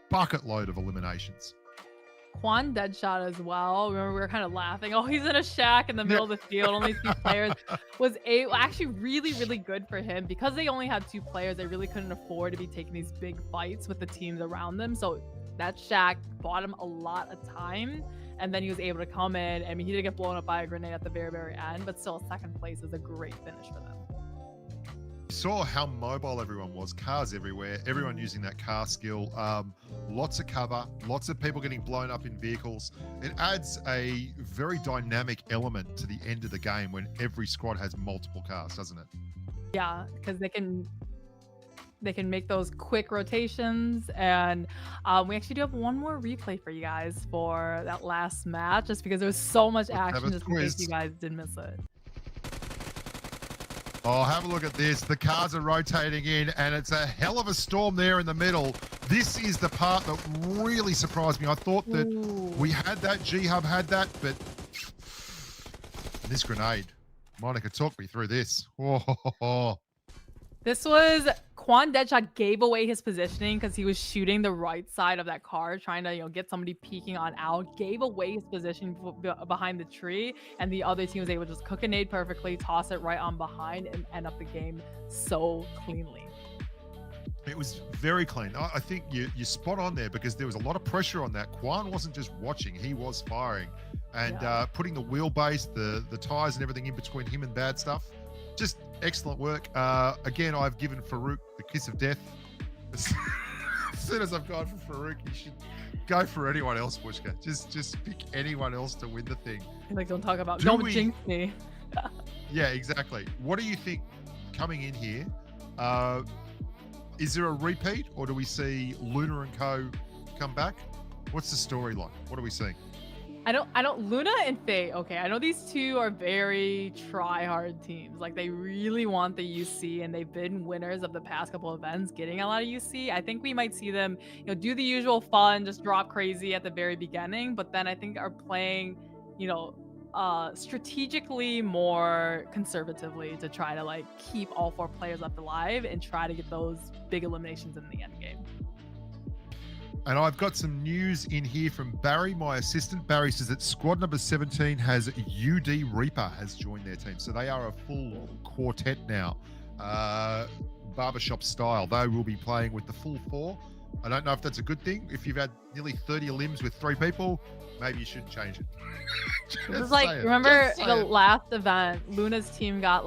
bucket load of eliminations. Quan Deadshot as well. Remember, we were kind of laughing. Oh, he's in a shack in the middle of the field. Only 2 players. Was actually really, really good for him because they only had 2 players. They really couldn't afford to be taking these big fights with the teams around them. So that shack bought him a lot of time. And then he was able to come in. I mean, he did get blown up by a grenade at the very, very end, but still, 2nd place is a great finish for them. Saw how mobile everyone was, cars everywhere, everyone using that car skill, lots of cover, lots of people getting blown up in vehicles. It adds a very dynamic element to the end of the game when every squad has multiple cars, doesn't it? Yeah, because they can make those quick rotations. And we actually do have one more replay for you guys for that last match, just because there was so much action, just in case you guys did miss it. Oh, have a look at this. The cars are rotating in, and it's a hell of a storm there in the middle. This is the part that really surprised me. I thought that we had that, G-Hub had that, but this grenade. Monica, talk me through this. Oh. This was Quan Deadshot gave away his positioning because he was shooting the right side of that car, trying to get somebody peeking on Al. Gave away his position behind the tree, and the other team was able to just cook a nade perfectly, toss it right on behind, and end up the game so cleanly. It was very clean. I think you're spot on there because there was a lot of pressure on that. Quan wasn't just watching, he was firing. And putting the wheelbase, the tires and everything in between him and bad stuff. Just excellent work. Again, I've given Farouk the kiss of death. As soon as I've gone for Farouk, you should go for anyone else, Bushka. Just pick anyone else to win the thing. Like, don't talk about, don't jinx me. Yeah, exactly. What do you think coming in here? Is there a repeat, or do we see Luna and Co come back? What's the storyline? What are we seeing? I don't Luna and Faye, okay, I know these two are very try-hard teams. Like, they really want the UC, and they've been winners of the past couple events, getting a lot of UC. I think we might see them, do the usual fun, just drop crazy at the very beginning, but then I think are playing, strategically more conservatively to try to keep all 4 players left alive and try to get those big eliminations in the end game. And I've got some news in here from Barry, my assistant. Barry says that squad number 17 has UD Reaper has joined their team. So they are a full quartet now, barbershop style. They will be playing with the full 4. I don't know if that's a good thing. If you've had nearly 30 limbs with 3 people, maybe you should change it. It was remember the last event, Luna's team got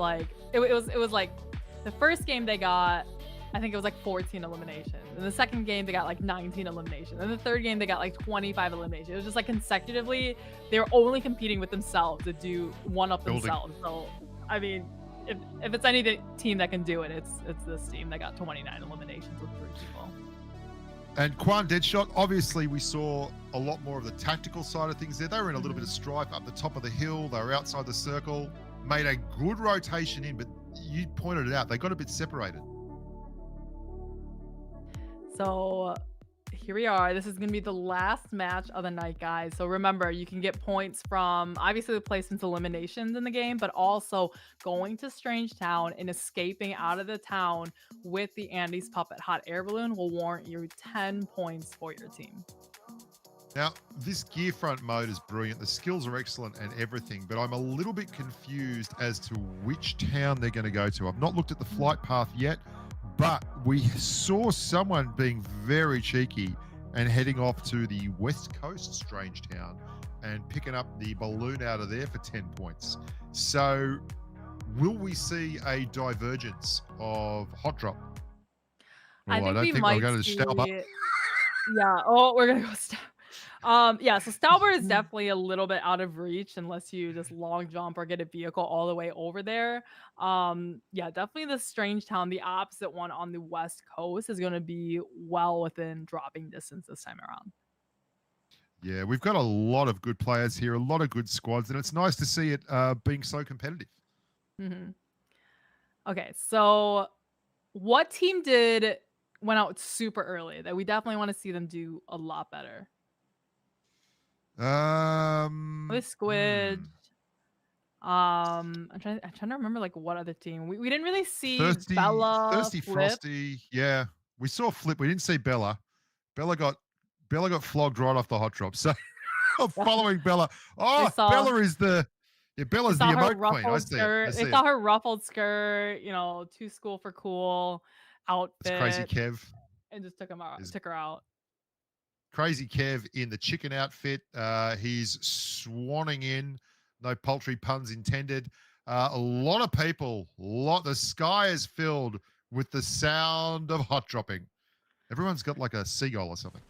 it was the first game they got, I think it was 14 eliminations. In the second game, they got 19 eliminations. In the third game, they got 25 eliminations. It was just consecutively, they were only competing with themselves to do one-up themselves. So, I mean, if it's any team that can do it, it's this team that got 29 eliminations with 3 people. And Quan Deadshot, obviously we saw a lot more of the tactical side of things there. They were in a little bit of strife up the top of the hill. They were outside the circle, made a good rotation in, but you pointed it out, they got a bit separated. So here we are. This is going to be the last match of the night, guys. So remember, you can get points from obviously the placements eliminations in the game, but also going to Strange Town and escaping out of the town with the Andy's Puppet Hot Air Balloon will warrant you 10 points for your team. Now, this gear front mode is brilliant. The skills are excellent and everything, but I'm a little bit confused as to which town they're going to go to. I've not looked at the flight path yet, but we saw someone being very cheeky and heading off to the West Coast Strange Town and picking up the balloon out of there for 10 points. So will we see a divergence of Hot Drop? I don't think might we're going to Stauber. Yeah. Oh, we're going to go Stauber. Yeah, so Stauber is definitely a little bit out of reach unless you just long jump or get a vehicle all the way over there. Yeah, definitely the Strange Town, the opposite one on the West Coast, is going to be well within dropping distance this time around. Yeah, we've got a lot of good players here, a lot of good squads, and it's nice to see it being so competitive. Mm-hmm. Okay, so what team went out super early that we definitely want to see them do a lot better? With Squid. I'm trying to remember like what other team. We didn't really see Bella, Thirsty Flip. Frosty. Yeah, we saw Flip. We didn't see Bella. Bella got flogged right off the hot drop. So following Bella. Oh, Bella is the Bella's the emote queen. I see it. They saw her ruffled skirt, you know, too school for cool outfit. It's Crazy Kev. And just took her out. Crazy Kev in the chicken outfit. He's swanning in. No paltry puns intended. A lot of people, the sky is filled with the sound of hot dropping. Everyone's got like a seagull or something.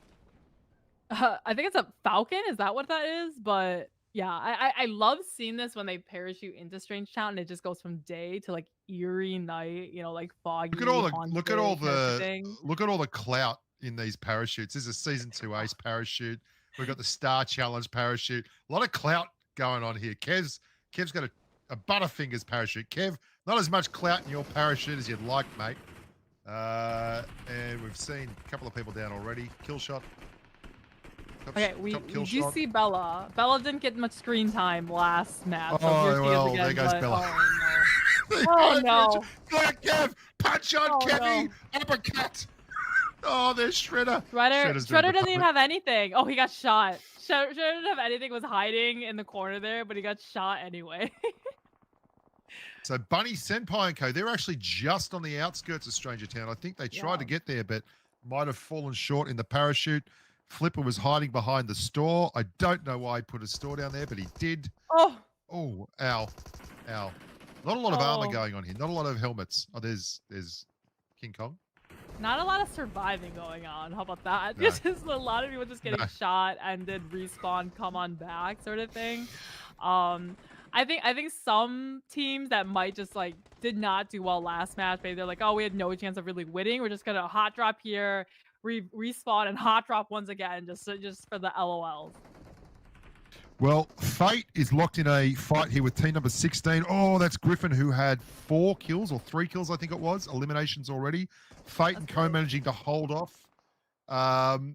I think it's a falcon. Is that what that is? But yeah, I love seeing this when they parachute into Strange Town and it just goes from day to like eerie night, you know, like foggy. Look at all the clout in these parachutes. This is a season 2 ace parachute. We've got the Star Challenge parachute. A lot of clout going on here. Kev's got a Butterfingers parachute. Kev, not as much clout in your parachute as you'd like, mate. And we've seen a couple of people down already. Kill shot. Okay, we do see Bella. Bella didn't get much screen time last match. So well, there goes Bella. Oh no! Look, Kev, punch on Kevy, uppercut. Oh, there's Shredder. Shredder doesn't even have anything. Oh, he got shot. Shredder didn't have anything. Was hiding in the corner there, but he got shot anyway. So Bunny Senpai and Co. They're actually just on the outskirts of Stranger Town. I think they tried to get there, but might have fallen short in the parachute. Flipper was hiding behind the store. I don't know why he put a store down there, but he did. Oh, ow. Not a lot of armor going on here. Not a lot of helmets. Oh, there's King Kong. Not a lot of surviving going on. How about that? No. Just a lot of people just getting shot and then respawn, come on back, sort of thing. I think some teams that might just like did not do well last match. Maybe they're like, oh, we had no chance of really winning. We're just gonna hot drop here, respawn and hot drop once again, just for the LOLs. Well, Fate is locked in a fight here with team number 16. Oh, that's Griffin, who had 4 kills or 3 kills, I think it was. Eliminations already. Fate and Co managing to hold off.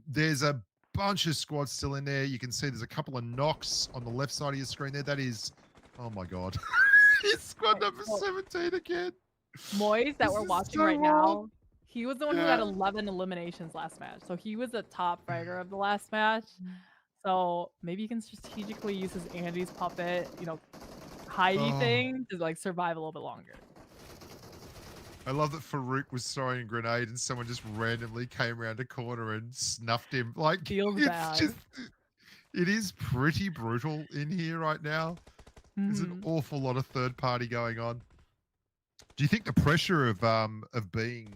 There's a bunch of squads still in there. You can see there's a couple of knocks on the left side of your screen there. That is, oh my God. It's squad number 17 again. Moise that we're watching right now, he was the one who had 11 eliminations last match. So he was the top fragger of the last match. So maybe you can strategically use his Andy's puppet, you know, hidey thing to like survive a little bit longer. I love that Farouk was throwing a grenade and someone just randomly came around a corner and snuffed him. Like, it is pretty brutal in here right now. There's an awful lot of third party going on. Do you think the pressure of being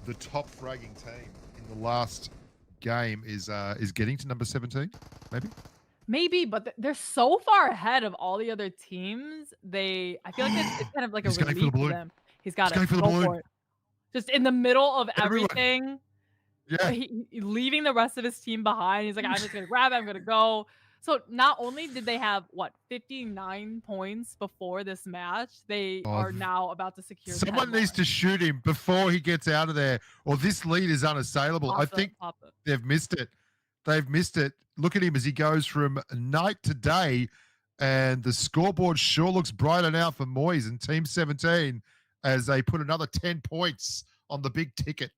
the top fragging team in the last game is getting to number 17? Maybe, but they're so far ahead of all the other teams. I feel like it's kind of like a relief for them. He's got it. Go for it. Just in the middle of everything. Yeah. He leaving the rest of his team behind. He's like, I'm just gonna grab it. I'm gonna go. So not only did they have 59 points before this match, they are now about to secure. Someone needs to shoot him before he gets out of there, or this lead is unassailable. I think they've missed it. They've missed it. Look at him as he goes from night to day, and the scoreboard sure looks brighter now for Moise and Team 17 as they put another 10 points on the big ticket.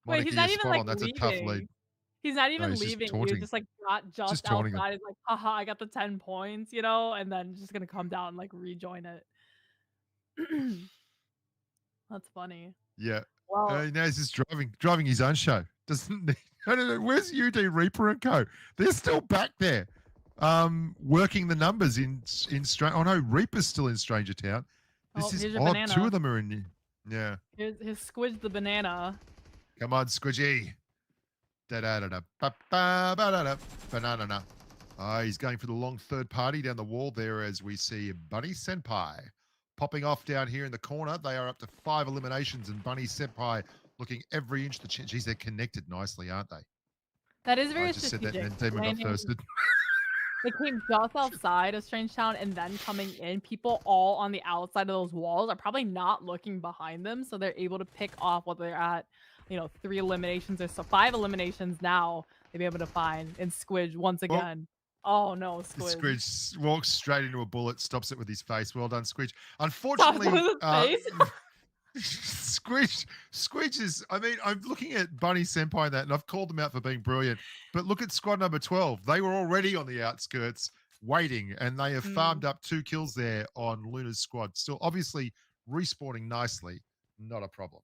Wait, he's not even like That's leaving. A tough lead. He's not even leaving. He just like got just outside. He's like, haha, I got the 10 points, you know, and then just gonna come down and like rejoin it. That's funny. Yeah. Well, now he's just driving his own show. Doesn't I don't know. Where's UD Reaper and Co? They're still back there, working the numbers in Stranger. Oh no, Reaper's still in Stranger Town. This is odd. Banana. 2 of them are in. Yeah. Here's Squidge the banana. Come on, Squidgy. Banana. He's going for the long third party down the wall there as we see Bunny Senpai popping off down here in the corner. They are up to 5 eliminations and Bunny Senpai looking every inch the chin. Geez, they're connected nicely, aren't they? That is very I just said that strategic. and then Demon got thirsted. They came just outside of Strange Town and then coming in. People all on the outside of those walls are probably not looking behind them, so they're able to pick off what they're at. 3 eliminations or so, 5 eliminations now. They'll be able to find. And Squidge once again. Oh no, Squidge. Squidge walks straight into a bullet, stops it with his face. Well done, Squidge. Unfortunately, Squidge is, I mean, I'm looking at Bunny Senpai and that, and I've called them out for being brilliant. But look at squad number 12. They were already on the outskirts waiting, and they have farmed up 2 kills there on Luna's squad. Still, obviously, respawning nicely. Not a problem.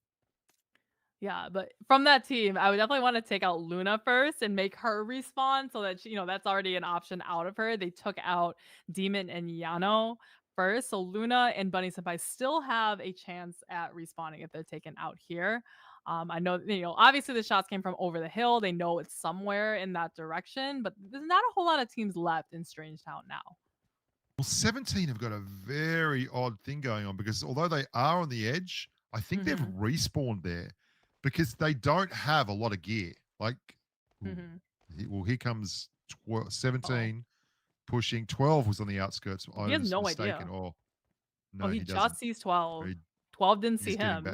Yeah, but from that team, I would definitely want to take out Luna first and make her respawn so that, that's already an option out of her. They took out Demon and Yano first. So Luna and Bunny Senpai still have a chance at respawning if they're taken out here. I know, obviously the shots came from over the hill. They know it's somewhere in that direction, but there's not a whole lot of teams left in Strange Town now. Well, 17 have got a very odd thing going on because although they are on the edge, I think they've respawned there because they don't have a lot of gear. Like, well, here comes 17 pushing. 12 was on the outskirts. He has no idea. No, he just sees 12. 12 didn't see him.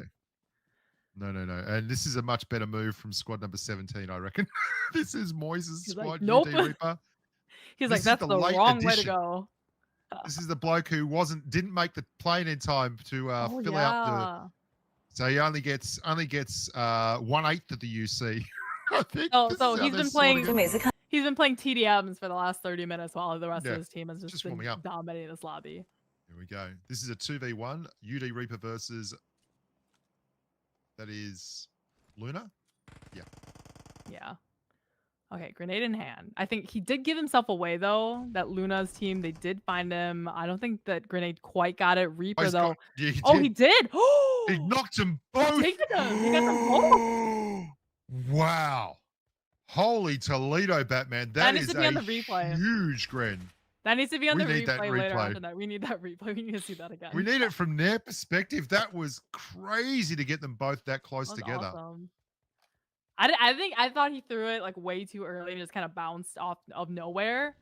No. And this is a much better move from squad number 17, I reckon. This is Moises' squad, like, nope. UD Reaper. He's like, that's the wrong way to go. This is the bloke who didn't make the plane in time to fill out the. So he only gets 1/8 of the UC. I think. So he's been playing. He's been playing TDMs for the last 30 minutes while the rest of his team has just been dominating this lobby. Here we go. This is a 2v1. UD Reaper versus. That is Luna. Yeah. Yeah. Okay, grenade in hand. I think he did give himself away though. That Luna's team, they did find him. I don't think that grenade quite got it. Reaper though. He did. He knocked them both. He got them both. Wow. Holy Toledo, Batman. That needs is to be on the replay. Huge gren. That needs to be on the replay later after that. We need that replay. We need to see that again. We need it from their perspective. That was crazy to get them both that close together. Awesome. I thought he threw it like way too early and just kind of bounced off of nowhere.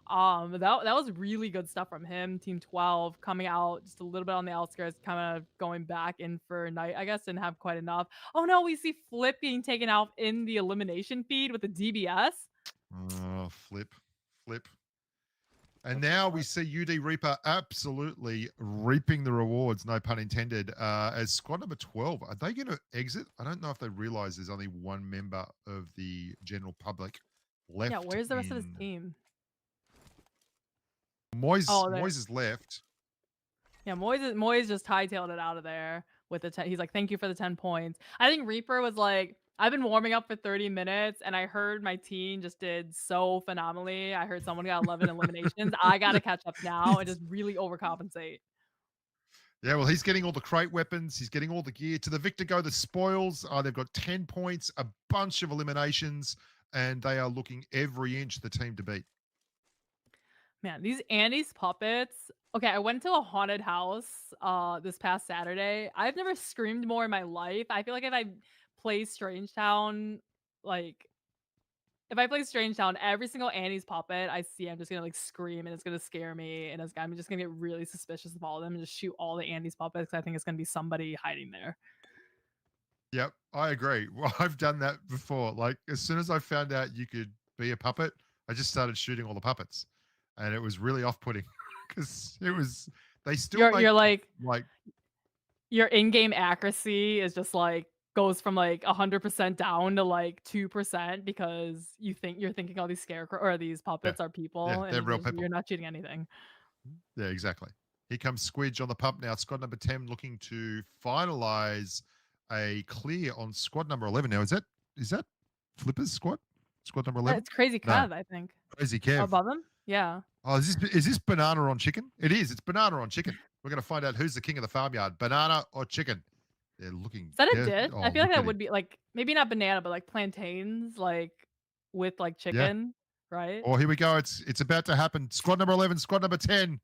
That was really good stuff from him. Team 12 coming out just a little bit on the outskirts, kind of going back in for night. I guess didn't have quite enough. Oh no, we see Flip being taken out in the elimination feed with the DBS. Oh, Flip. And now we see UD Reaper absolutely reaping the rewards, no pun intended, as squad number 12. Are they going to exit? I don't know if they realize there's only one member of the general public left. Yeah, where's the rest of his team? Moise is left. Yeah, Moise just hightailed it out of there with the 10. He's like, thank you for the 10 points. I think Reaper was like, I've been warming up for 30 minutes and I heard my team just did so phenomenally. I heard someone got 11 eliminations. I got to catch up now and just really overcompensate. Yeah, well, he's getting all the crate weapons. He's getting all the gear. To the victor go the spoils. They've got 10 points, a bunch of eliminations, and they are looking every inch the team to beat. Man, these Andy's puppets. Okay, I went to a haunted house this past Saturday. I've never screamed more in my life. I feel like if I play Strange Town, every single Annie's puppet I see, I'm just gonna like scream and it's gonna scare me, and I'm just gonna get really suspicious of all of them and just shoot all the Annie's puppets because I think it's gonna be somebody hiding there. Yep, I agree. Well, I've done that before. Like, as soon as I found out you could be a puppet, I just started shooting all the puppets, and it was really off-putting because they still you're like your in-game accuracy is just like goes from like 100% down to like 2% because you're thinking all these scarecrow or these puppets are people. Yeah, they're real people. You're not shooting anything. Yeah, exactly. Here comes Squidge on the pump now. Squad number 10 looking to finalize a clear on squad number 11. Now, is that Flipper's squad? Squad number 11? It's Crazy Kev, I think. Crazy Kev. Above him? Yeah. Oh, is this banana on chicken? It is. It's banana on chicken. We're going to find out who's the king of the farmyard, banana or chicken. They're looking. Is that a dish? I feel like that would be like maybe not banana, but like plantains, like with like chicken, right? Oh, here we go. It's about to happen. Squad number 11, squad number 10.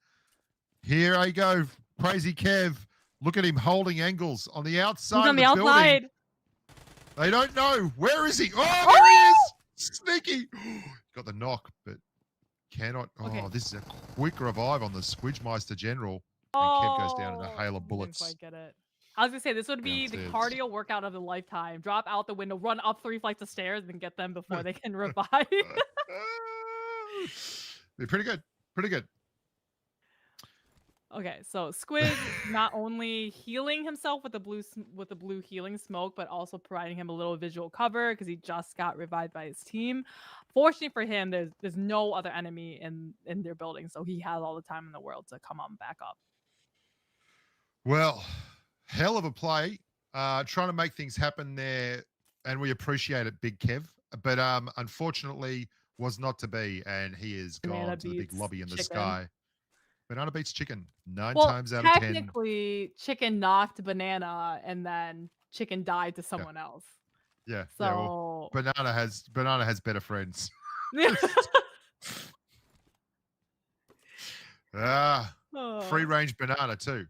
Here I go. Crazy Kev. Look at him holding angles on the outside. He's on the outside. Building. They don't know. Where is he? Oh, there he is. Sneaky. Got the knock, but cannot. Okay. Oh, this is a quick revive on the Squidgemeister General. And Kev goes down in a hail of bullets. Didn't quite get it. I was gonna say this would be the cardio workout of a lifetime. Drop out the window, run up 3 flights of stairs, and get them before they can revive. They're pretty good. Pretty good. Okay, so Squid not only healing himself with the blue healing smoke, but also providing him a little visual cover because he just got revived by his team. Fortunately for him, there's no other enemy in their building, so he has all the time in the world to come on back up. Well, hell of a play. Trying to make things happen there, and we appreciate it, Big Kev. But unfortunately, was not to be, and he is gone to the big lobby in the sky. Banana beats chicken 9 times out of 10. Technically, chicken knocked banana, and then chicken died to someone else. Yeah. So yeah, well, banana has better friends. Free range banana too.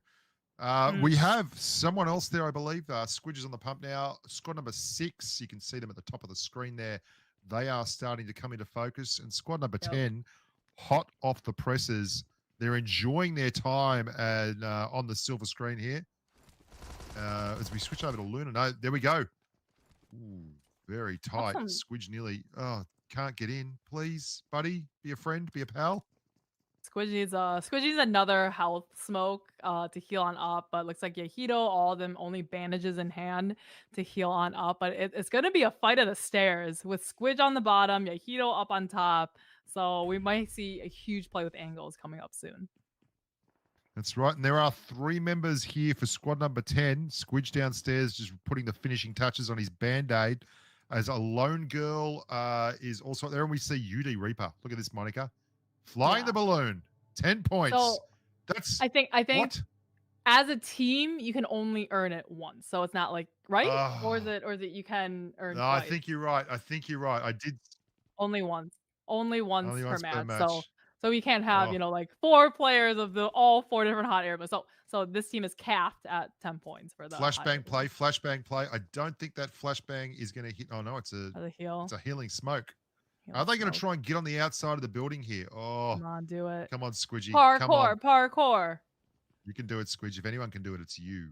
We have someone else there, I believe. Squidge is on the pump now. Squad number 6. You can see them at the top of the screen there. They are starting to come into focus. And squad number 10, hot off the presses. They're enjoying their time and on the silver screen here. As we switch over to Luna. No, there we go. Ooh, very tight. Awesome. Squidge nearly. Oh, can't get in. Please, buddy, be a friend, be a pal. Squidge needs another health smoke to heal on up, but looks like Yahito, all of them only bandages in hand to heal on up. But it's going to be a fight of the stairs with Squidge on the bottom, Yahito up on top. So we might see a huge play with angles coming up soon. That's right. And there are 3 members here for squad number 10. Squidge downstairs just putting the finishing touches on his Band-Aid. As a lone girl is also there. And we see UD Reaper. Look at this, Monica. Flying the balloon. 10 points. So that's I think what? As a team, you can only earn it once. So it's not like or is it you can earn twice? I think you're right. I did only once. Only once per match. match. So we can't have, like 4 players of all 4 different hot air. So this team is capped at 10 points for the flashbang play. I don't think that flashbang is going to hit. Oh no, it's a heal. It's a healing smoke. Are they going to try and get on the outside of the building here? Oh, come on, do it. Come on, Squidgy. Parkour. You can do it, Squidge. If anyone can do it, it's you.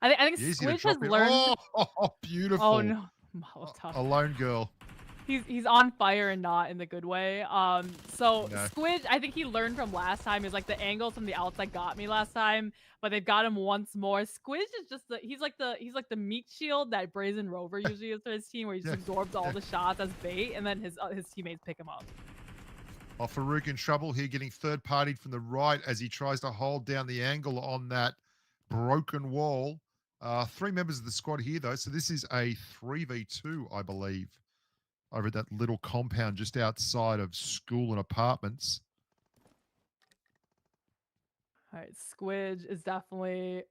I think Squidge has learned. Oh, beautiful. Oh no, a lone girl. He's on fire and not in the good way. Squidge, I think he learned from last time. Is like the angles from the outside got me last time, but they've got him once more. Squidge is just he's like the meat shield that Brazen Rover usually is for his team, where he just absorbs all the shots as bait, and then his teammates pick him up. Farouk in trouble here, getting third-partied from the right as he tries to hold down the angle on that broken wall. 3 members of the squad here, though, so this is a 3v2, I believe, over at that little compound just outside of school and apartments. All right, Squidge is definitely,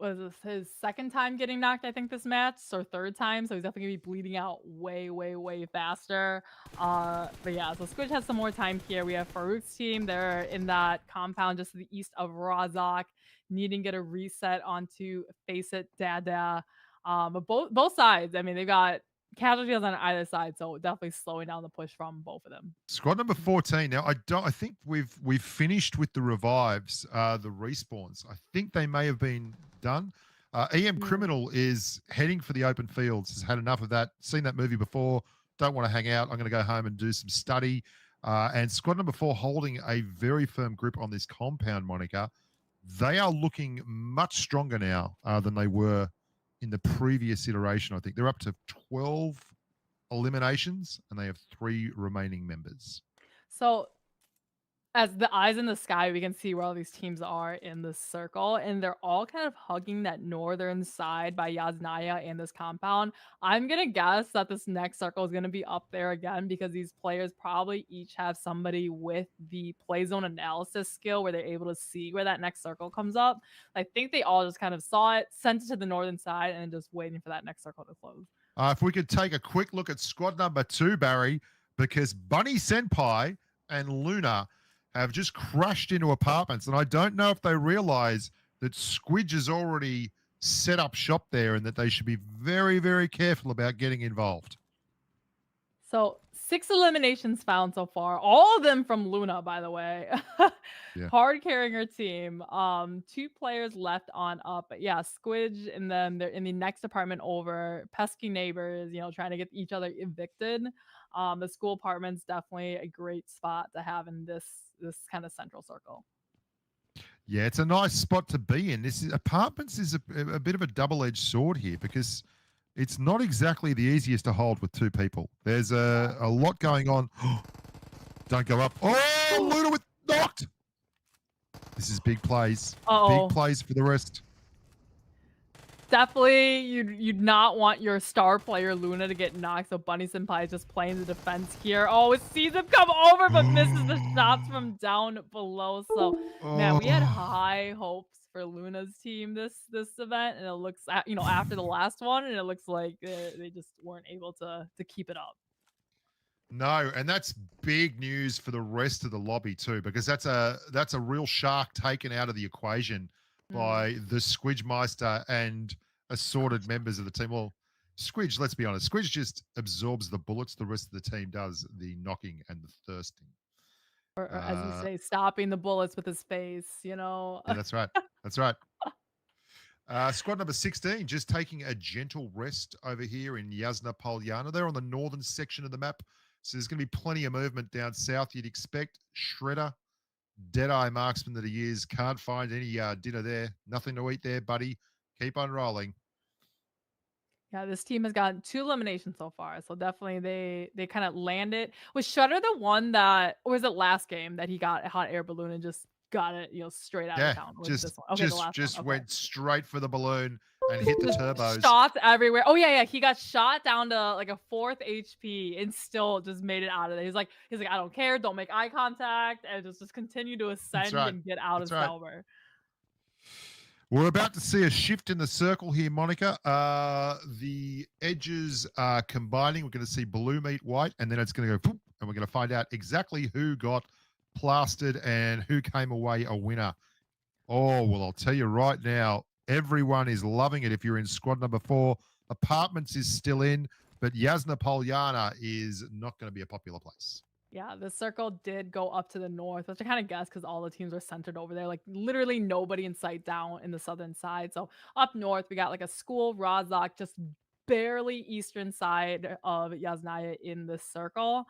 his second time getting knocked, I think, this match, or third time, so he's definitely going to be bleeding out way, way, way faster. But yeah, so Squidge has some more time here. We have Farouk's team. They're in that compound just to the east of Razak, needing to get a reset onto Face It Dada. But both sides, I mean, they've got casualties on either side, so definitely slowing down the push from both of them. Squad number 14. Now, I think we've finished with the revives, the respawns. I think they may have been done. EM Criminal is heading for the open fields. Has had enough of that. Seen that movie before. Don't want to hang out. I'm going to go home and do some study. And squad number 4 holding a very firm grip on this compound, Monica. They are looking much stronger now than they were in the previous iteration. I think they're up to 12 eliminations and they have 3 remaining members. So as the eyes in the sky, we can see where all these teams are in this circle, and they're all kind of hugging that northern side by Yasnaya and this compound. I'm going to guess that this next circle is going to be up there again because these players probably each have somebody with the play zone analysis skill where they're able to see where that next circle comes up. I think they all just kind of saw it, sent it to the northern side, and just waiting for that next circle to close. If we could take a quick look at squad number 2, Barry, because Bunny Senpai and Luna have just crashed into apartments, and I don't know if they realize that Squidge has already set up shop there and that they should be very, very careful about getting involved. So 6 eliminations found so far. All of them from Luna, by the way. Yeah. Hard carrying her team. 2 players left on up. But yeah, Squidge and them, they're in the next apartment over. Pesky neighbors, you know, trying to get each other evicted. The school apartment's definitely a great spot to have in this kind of central circle. Yeah, it's a nice spot to be in. Apartments is a bit of a double-edged sword here because it's not exactly the easiest to hold with 2 people. There's a lot going on. Don't go up. Oh, Luna with knocked. This is big plays. Big plays for the rest. Definitely, you'd not want your star player Luna to get knocked. So Bunny Senpai is just playing the defense here. Oh, it sees him come over, but misses the shots from down below. So man, we had high hopes for Luna's team this event, and it looks after the last one, and it looks like they just weren't able to keep it up. No, and that's big news for the rest of the lobby too, because that's a real shark taken out of the equation by the Squidgemeister and assorted members of the team. Well, Squidge, let's be honest, Squidge just absorbs the bullets. The rest of the team does the knocking and the thirsting. Or as you say, stopping the bullets with his face, you know? Yeah, that's right. That's right. Squad number 16 just taking a gentle rest over here in Yasna Polyana. They're on the northern section of the map, so there's going to be plenty of movement down south. You'd expect Shredder, Deadeye marksman that he is, can't find any dinner there. Nothing to eat there, buddy. Keep on rolling. Yeah, this team has gotten 2 eliminations so far, so definitely they kind of landed. Was Shredder the one that, or was it last game that he got a hot air balloon and just got it, straight out of town? Just went straight for the balloon and hit the turbos. Shots everywhere. Oh yeah, he got shot down to like a 4th HP and still just made it out of there. He's like, I don't care, don't make eye contact, and just continue to ascend and get out of Salver. We're about to see a shift in the circle here, Monica. The edges are combining. We're going to see blue meet white, and then it's going to go poof, and we're going to find out exactly who got plastered and who came away a winner. Oh, well, I'll tell you right now, everyone is loving it. If you're in squad number 4, Apartments is still in, but Yasna Polyana is not going to be a popular place. Yeah, the circle did go up to the north, which I kind of guessed because all the teams were centered over there. Like literally nobody in sight down in the southern side. So up north, we got like a school, Razak, just barely eastern side of Yasnaya in this circle.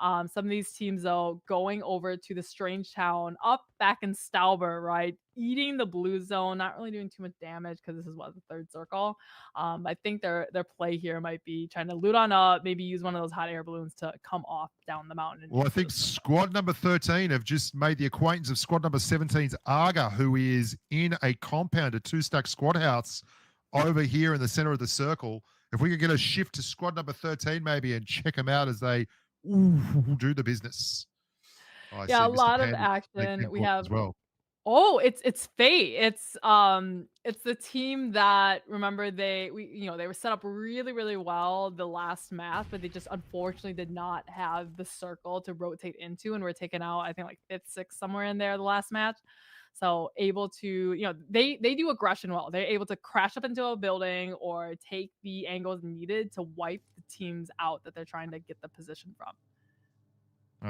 Some of these teams, though, going over to the strange town up back in Stauber, right? Eating the blue zone, not really doing too much damage because this is the 3rd circle. I think their play here might be trying to loot on up, maybe use one of those hot air balloons to come off down the mountain. Well, I think squad number 13 have just made the acquaintance of squad number 17's Aga, who is in a compound, a 2-stack squad house over here in the center of the circle. If we could get a shift to squad number 13 maybe and check them out as they do the business. Yeah, a lot of action. We have as well. Oh, it's Fate. It's the team that, remember, they were set up really, really well the last match, but they just unfortunately did not have the circle to rotate into, and were taken out, I think, like 5th, 6th, somewhere in there the last match. So able to, they do aggression well. They're able to crash up into a building or take the angles needed to wipe the teams out that they're trying to get the position from.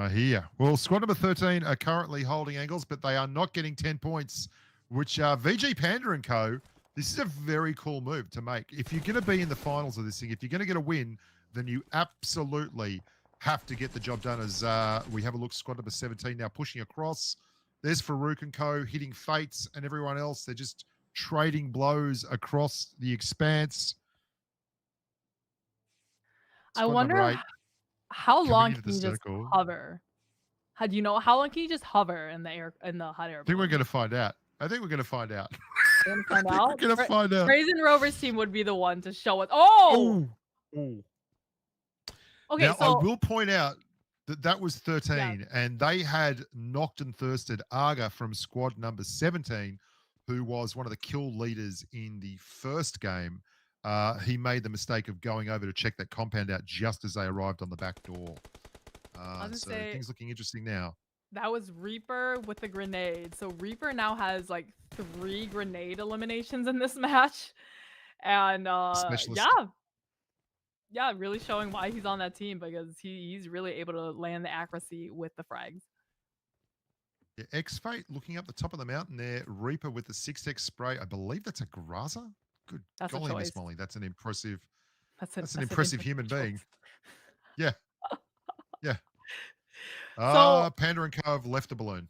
Here. Well, squad number 13 are currently holding angles, but they are not getting 10 points, which VG Panda & Co., this is a very cool move to make. If you're going to be in the finals of this thing, if you're going to get a win, then you absolutely have to get the job done. As we have a look, squad number 17 now pushing across. There's Farouk & Co. hitting Fates and everyone else. They're just trading blows across the expanse. I wonder how long can you just hover? How do you know? How long can you just hover in the air, in the hot air? I think we're going to find out. We're going to find out. We're going to find out. Brazen Rovers team would be the one to show us. Oh! Ooh. Okay, now, I will point out that was 13, and they had knocked and thirsted Aga from squad number 17, who was one of the kill leaders in the first game. He made the mistake of going over to check that compound out just as they arrived on the back door. So things looking interesting now. That was Reaper with the grenade. So Reaper now has like 3 grenade eliminations in this match. And yeah, really showing why he's on that team because he's really able to land the accuracy with the frags. Yeah, X-Fate looking up the top of the mountain there. Reaper with the 6x spray. I believe that's a Graza. Good That's golly, a Miss choice. Molly. That's an impressive. That's an impressive human being. Yeah. Yeah. Panda and Co have left the balloon.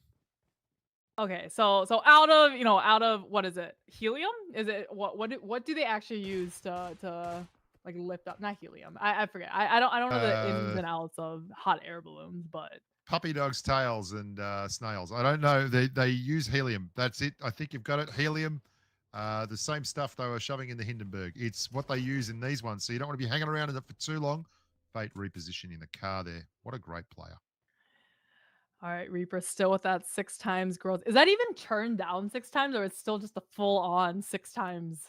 Okay, so out of what is it? Helium? Is it what do they actually use to like lift up? Not helium. I forget. I don't know the ins and outs of hot air balloons, but puppy dogs' tails and snails. I don't know. They use helium. That's it. I think you've got it. Helium. The same stuff they were shoving in the Hindenburg. It's what they use in these ones. So you don't want to be hanging around in it for too long. Fate repositioning the car there. What a great player. all right, Reaper still with that 6 times growth. Is that even turned down 6 times, or it's still just a full on 6 times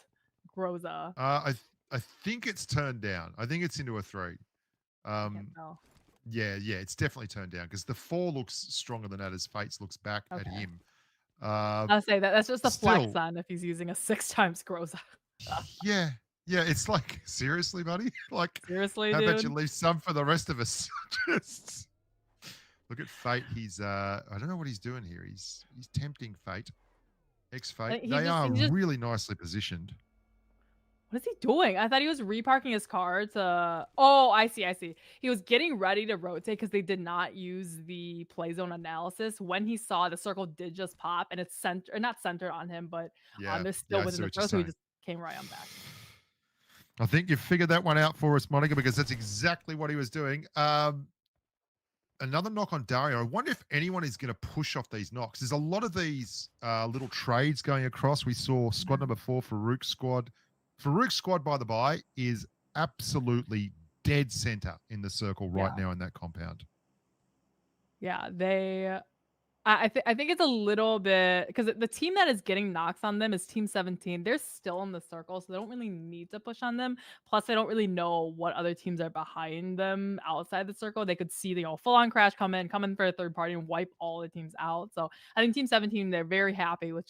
Groza? I think it's turned down. I think it's into a 3. Yeah, it's definitely turned down because the 4 looks stronger than that as Fates looks back at him. I'll say that's just a flex on if he's using a 6 times Groza. Yeah, it's like seriously, buddy. Like seriously, how dude? about you leave some for the rest of us? Just look at Fate. He's I don't know what he's doing here. He's tempting Fate. X-Fate. They are really nicely positioned. What is he doing? I thought he was reparking his car to... Oh, I see. He was getting ready to rotate because they did not use the play zone analysis. When he saw the circle did just pop and it's not centered on him, but they're still within the throw, so he just came right on back. I think you figured that one out for us, Monica, because that's exactly what he was doing. Another knock on Dario. I wonder if anyone is going to push off these knocks. There's a lot of these little trades going across. We saw squad number 4, Farouk's squad. Farouk's squad, by the by, is absolutely dead center in the circle right now in that compound. Yeah, I think it's a little bit because the team that is getting knocks on them is Team 17. They're still in the circle, so they don't really need to push on them. Plus, they don't really know what other teams are behind them outside the circle. They could see the full-on crash come in for a third party and wipe all the teams out. So I think Team 17, they're very happy with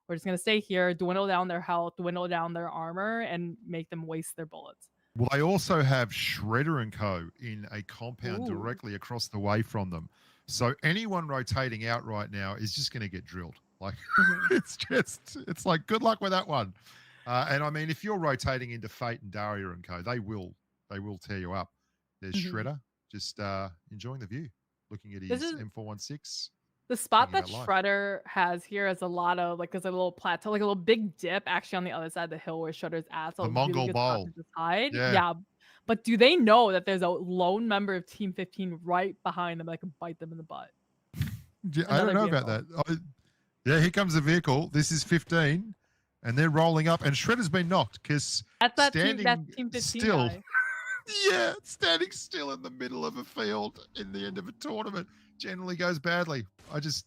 we're just going to stay here, dwindle down their health, dwindle down their armor, and make them waste their bullets. Well, they also have Shredder and Co. in a compound directly across the way from them. So anyone rotating out right now is just going to get drilled. Like it's like, good luck with that one. And I mean, if you're rotating into Fate and Daria and Co., they will tear you up. There's Shredder just enjoying the view, looking at his M416. The spot that Shredder has here is a lot of there's a little plateau, like a little big dip actually on the other side of the hill where Shredder's at. So the Mongol Bowl. Yeah. But do they know that there's a lone member of Team 15 right behind them that can bite them in the butt? Yeah, I don't know about that. Yeah, here comes the vehicle. This is 15, and they're rolling up, and Shredder's been knocked because that's Team 15 still. Guy. Yeah, standing still in the middle of a field in the end of a tournament generally goes badly. I just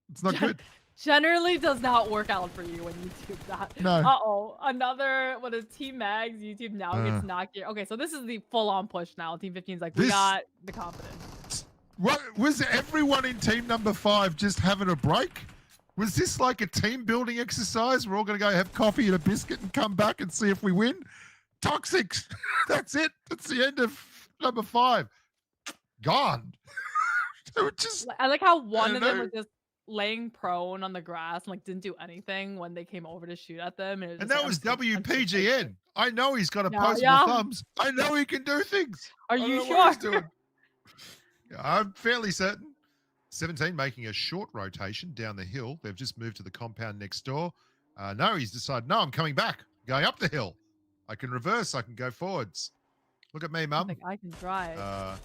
it's not good. Generally does not work out for you when you do that. No. Another Team Mag's YouTube now gets knocked here. Okay, so this is the full-on push now. Team 15's like, we got the confidence. What was everyone in team number 5 just having a break? Was this like a team building exercise? We're all going to go have coffee and a biscuit and come back and see if we win? Toxic. That's it. That's the end of number 5. Gone. I like how one of them was just laying prone on the grass and didn't do anything when they came over to shoot at them. And that was WPGN. I know he's got opposable thumbs. I know he can do things. Are you sure? I'm fairly certain. 17 making a short rotation down the hill. They've just moved to the compound next door. No, he's decided, no, I'm coming back. Going up the hill. I can reverse. I can go forwards. Look at me, Mum. I can drive.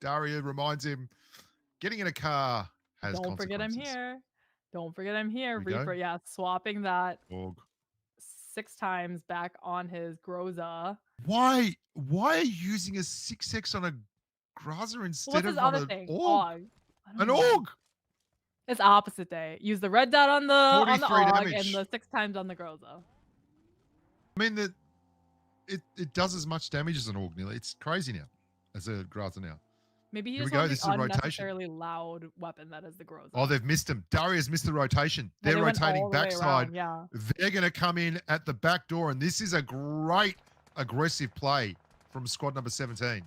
Daria reminds him, getting in a car has Don't forget I'm here. Don't forget I'm here. Reaper, swapping that 6 times back on his Groza. Why are you using a 6x on a Groza instead of on an AUG? An AUG. It's opposite day. Use the red dot on the AUG and the 6 times on the Groza. I mean that it does as much damage as an AUG nearly. It's crazy now as a Groza now. Maybe he just wants the unnecessarily loud weapon that is the Groza. Oh, they've missed him. Daria's missed the rotation. They're rotating backside. Yeah. They're going to come in at the back door, and this is a great aggressive play from squad number 17.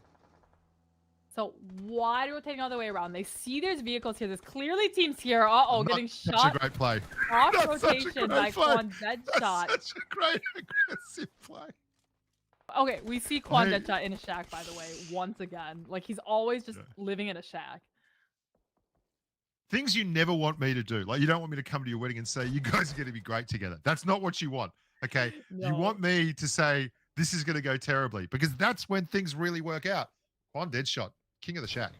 So why are we rotating all the way around? They see there's vehicles here. There's clearly teams here. Uh-oh, getting shot. Such a great play. Off Not rotation by Quan Deadshot. Such a great aggressive play. Okay, we see Quan Deadshot in a shack, by the way, once again. Like, he's always just living in a shack. Things you never want me to do. Like, you don't want me to come to your wedding and say, you guys are going to be great together. That's not what you want, okay? No. You want me to say, this is going to go terribly, because that's when things really work out. Quan Deadshot, king of the shack.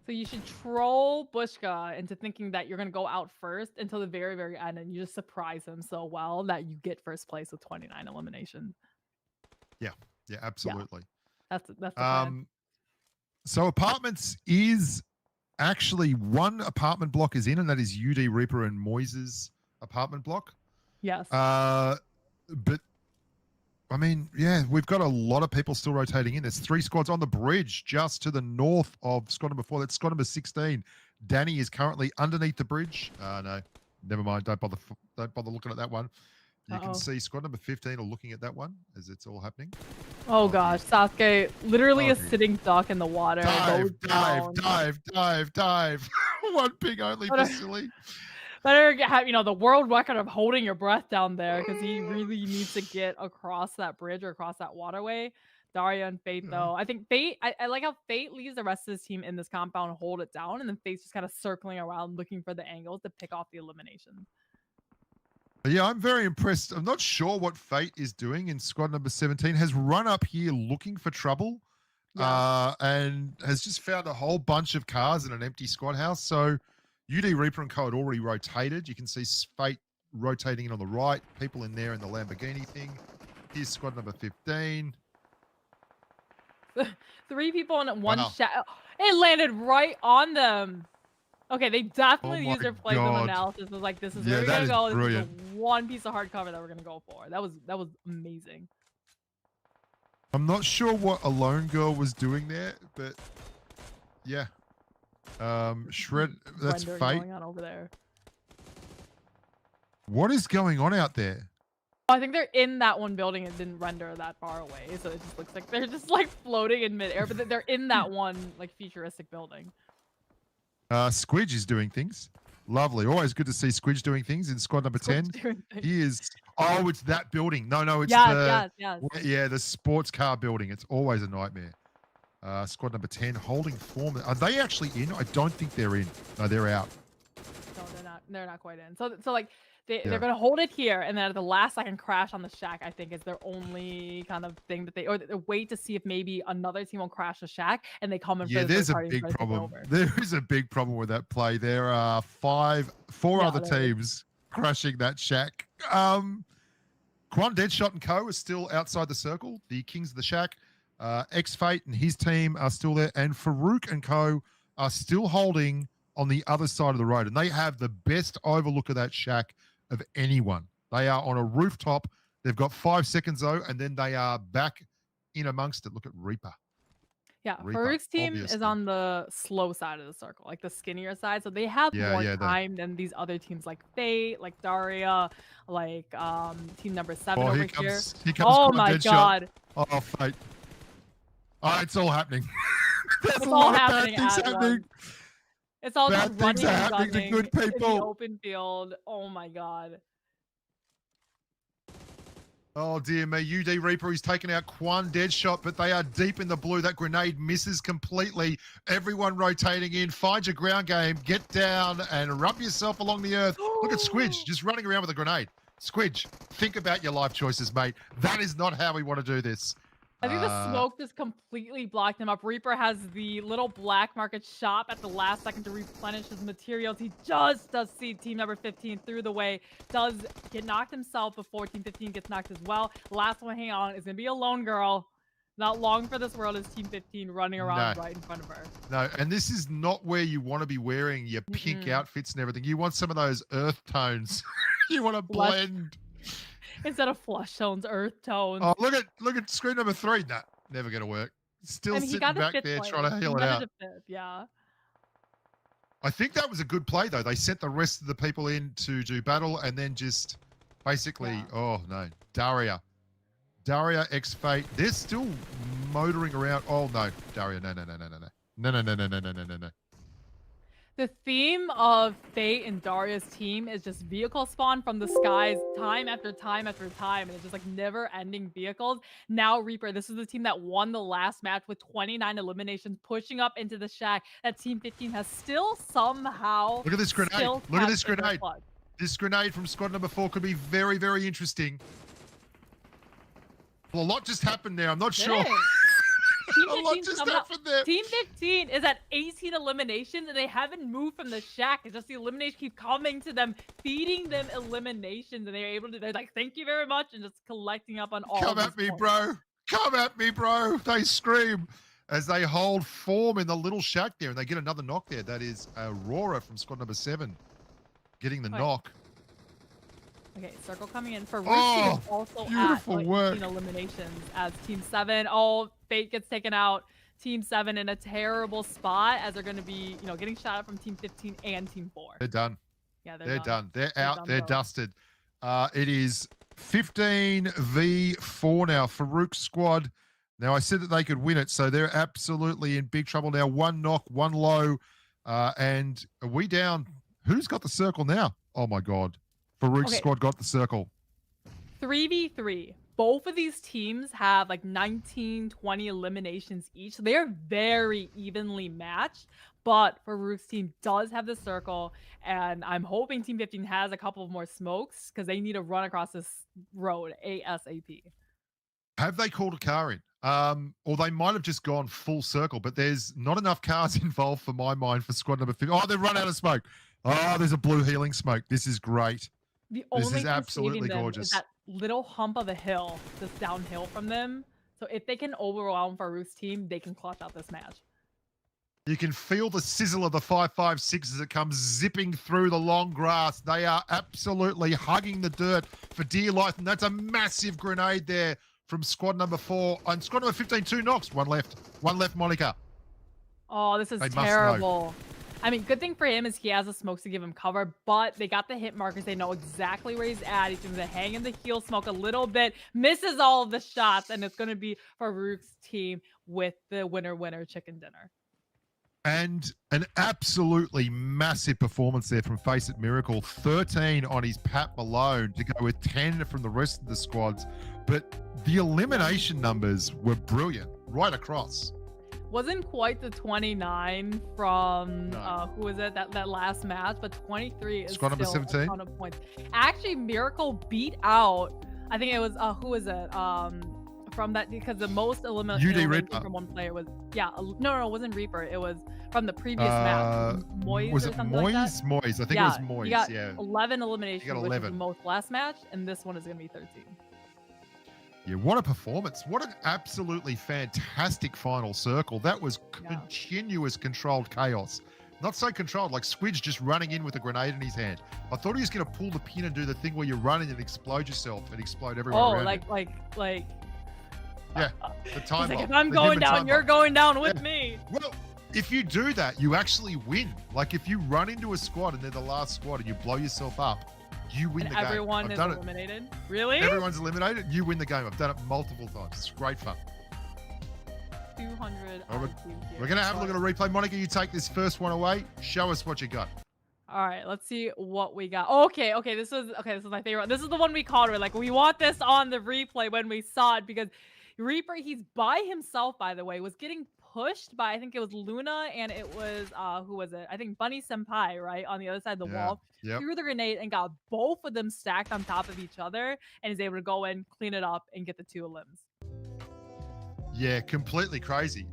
So you should troll Bushka into thinking that you're going to go out first until the very, very end, and you just surprise him so well that you get first place with 29 eliminations. Yeah, absolutely. Yeah. That's the plan. So apartments is actually one apartment block is in, and that is UD Reaper and Moise's apartment block. Yes. But I mean, yeah, we've got a lot of people still rotating in. There's 3 squads on the bridge just to the north of squad number 4. That's squad number 16. Danny is currently underneath the bridge. No, never mind. Don't bother looking at that one. You can see squad number 15 are looking at that one as it's all happening. Oh gosh, Sasuke literally is sitting duck in the water. Dive. One ping only for silly. Better have, the world record of holding your breath down there, because he really needs to get across that bridge or across that waterway. Daria and Fate, though. I think Fate, I like how Fate leaves the rest of his team in this compound and hold it down, and then Fate's just kind of circling around looking for the angles to pick off the elimination. Yeah, I'm very impressed. I'm not sure what Fate is doing in squad number 17. Has run up here looking for trouble, and has just found a whole bunch of cars in an empty squad house. So UD Reaper and Co had already rotated. You can see Fate rotating in on the right. People in there in the Lamborghini thing. Here's squad number 15. 3 people in one shot. It landed right on them. Okay, they definitely used their plays of analysis. It was like, this is where we're gonna go. Brilliant. This is the one piece of hard cover that we're gonna go for. That was amazing. I'm not sure what Alone Girl was doing there, but yeah. Shred, that's Fate. Going on over there. What is going on out there? I think they're in that one building. It didn't render that far away, so it just looks like they're just like floating in midair, but they're in that one like futuristic building. Squidge is doing things. Lovely. Always good to see Squidge doing things in squad number 10. He is. Oh, it's that building. No, it's the sports car building. It's always a nightmare. Squad number 10 holding form. Are they actually in? I don't think they're in. No, they're out. No, they're not quite in. So like they're gonna hold it here, and then at the last second crash on the shack, I think, is their only kind of thing that they wait to see if maybe another team will crash the shack, and they come in. Yeah, there's a big problem. There is a big problem with that play. There are four other teams crashing that shack. Quan Deadshot and Co are still outside the circle. The Kings of the Shack, X-Fate and his team are still there, and Farouk and Co are still holding on the other side of the road, and they have the best overlook of that shack of anyone. They are on a rooftop. They've got 5 seconds though, and then they are back in amongst it. Look at Reaper. Yeah, Farouk's team is on the slow side of the circle, like the skinnier side. So they have more time than these other teams like Fate, like Daria, like team number 7 over here. Here comes oh my god. Oh, Fate. Oh, it's all happening. It's all happening at once. It's all just running and gunning to good people in the open field. Oh my god. Oh dear me, UD Reaper is taking out Quan Deadshot, but they are deep in the blue. That grenade misses completely. Everyone rotating in. Find your ground game. Get down and rub yourself along the earth. Look at Squidge just running around with a grenade. Squidge, think about your life choices, mate. That is not how we want to do this. I think the smoke just completely blocked him up. Reaper has the little black market shop at the last second to replenish his materials. He just does see team number 15 through the way. Does get knocked himself before team 15 gets knocked as well. Last one, hang on, is going to be a lone girl. Not long for this world is team 15 running around right in front of her. No, and this is not where you want to be wearing your pink outfits and everything. You want some of those earth tones. You want to blend. Instead of flush tones, earth tones. Oh, look at screen number 3. Nah, never gonna work. Still sitting back there trying to heal it out. Yeah. I think that was a good play though. They sent the rest of the people in to do battle, and then just basically, oh no, Daria Daria, X Fate, they're still motoring around. Oh no, Daria, no. The theme of Fate and Daria's team is just vehicle spawn from the skies time after time after time. And it's just like never ending vehicles. Now Reaper, this is the team that won the last match with 29 eliminations, pushing up into the shack. That Team 15 has still somehow. Look at this grenade. Look at this grenade. This grenade from squad number 4 could be very, very interesting. Well, a lot just happened there. I'm not sure. A lot just happened there. Team 15 is at 18 eliminations, and they haven't moved from the shack. It's just the eliminations keep coming to them, feeding them eliminations, and they're able to. They're like, "Thank you very much," and just collecting up on all. Come at me, bro. Come at me, bro. They scream as they hold form in the little shack there, and they get another knock there. That is Aurora from squad number 7 getting the knock. Okay, circle coming in for oh, also beautiful at work. eliminations as Team 7. Oh, Fate gets taken out. Team 7 in a terrible spot as they're going to be, getting shot at from Team 15 and Team 4. They're done. Yeah, they're done. They're out. They're dusted. It is 15v4 now. Farouk's squad. Now, I said that they could win it, so they're absolutely in big trouble now. 1 knock, 1 low, and are we down? Who's got the circle now? Oh, my God. Farouk's squad got the circle. 3v3. Both of these teams have like 19, 20 eliminations each. So they're very evenly matched. But Farouk's team does have the circle. And I'm hoping Team 15 has a couple of more smokes because they need to run across this road ASAP. Have they called a car in? Or they might have just gone full circle, but there's not enough cars involved for my mind for squad number 15. Oh, they've run out of smoke. Oh, there's a blue healing smoke. This is great. The only this is absolutely them gorgeous. Is that little hump of a hill just downhill from them. So if they can overwhelm Farouk's team, they can clutch out this match. You can feel the sizzle of the 5.56 as it comes zipping through the long grass. They are absolutely hugging the dirt for dear life. And that's a massive grenade there from squad number 4. And squad number 15, 2 knocks. One left, Monica. Oh, this is terrible. I mean, good thing for him is he has the smokes to give him cover, but they got the hit markers. They know exactly where he's at. He's going to hang in the heel smoke a little bit, misses all of the shots, and it's going to be Farouk's team with the winner chicken dinner. And an absolutely massive performance there from Face It Miracle. 13 on his Pat Malone to go with 10 from the rest of the squads. But the elimination numbers were brilliant right across. Wasn't quite the 29 from who was it that last match, but 23 is squad number 17 a ton of points. Actually, Miracle beat out. I think it was who was it? From that, because the most elimination from one player was no, it wasn't Reaper. It was from the previous match. Moise was it Moise? Like Moise. I think it was Moise. He got 11 eliminations, he got 11. Which is the most last match, and this one is going to be 13. Yeah, what a performance. What an absolutely fantastic final circle. That was continuous controlled chaos. Not so controlled, like Squidge just running in with a grenade in his hand. I thought he was going to pull the pin and do the thing where you're running and explode yourself and explode everyone around like yeah, the time bomb. If I'm going down, you're going down with me. Well, if you do that, you actually win. Like if you run into a squad and they're the last squad and you blow yourself up, you win the game. Everyone is eliminated? Really? Everyone's eliminated. You win the game. I've done it multiple times. It's great fun. 200. We're going to have a look at a replay. Monica, you take this first one away. Show us what you got. All right, let's see what we got. Okay, this is my favorite. This is the one we called. We're like, we want this on the replay when we saw it because Reaper, he's by himself, by the way, was getting pushed by, I think it was Luna, and it was, who was it? I think Bunny Senpai, right? On the other side of the wall. Yep. Threw the grenade and got both of them stacked on top of each other and is able to go in, clean it up, and get the 2 limbs. Yeah, completely crazy.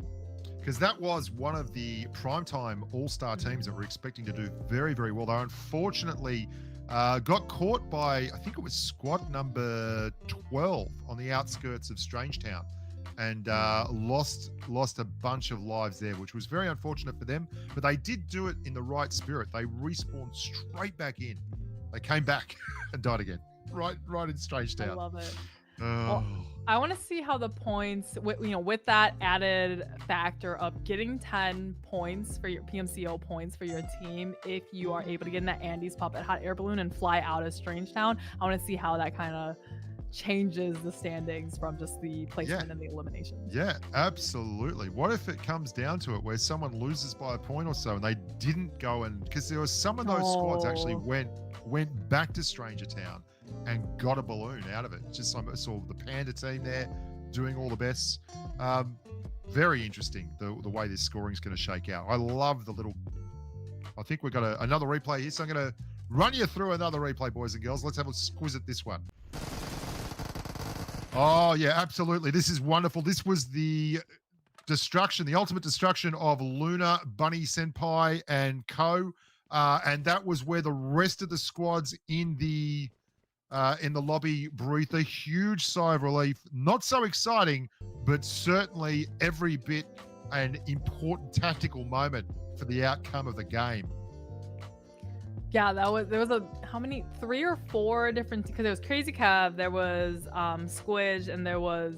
Because that was one of the primetime all-star teams that were expecting to do very, very well. They unfortunately got caught by, I think it was squad number 12 on the outskirts of Strangetown. And lost a bunch of lives there, which was very unfortunate for them. But they did do it in the right spirit. They respawned straight back in. They came back and died again, right in Strangetown. I love it. Well, I want to see how the points, with that added factor of getting 10 points for your PMCO points for your team, if you are able to get in that Andy's Puppet hot air balloon and fly out of Strangetown. I want to see how that kind of changes the standings from just the placement and the elimination. Yeah, absolutely. What if it comes down to it where someone loses by a point or so and they didn't go and, because there was some of those squads actually went back to Stranger Town and got a balloon out of it. Just I saw the Panda team there doing all the best. Very interesting the way this scoring is going to shake out. I love the little. I think we've got another replay here, so I'm going to run you through another replay, boys and girls. Let's have a squiz at this one. Oh yeah, absolutely. This is wonderful. This was the destruction, the ultimate destruction of Luna, Bunny Senpai, and co. And that was where the rest of the squads in the lobby breathed a huge sigh of relief. Not so exciting, but certainly every bit an important tactical moment for the outcome of the game. Yeah, there was how many, 3 or 4 different, because there was Crazy Cav, there was Squidge, and there was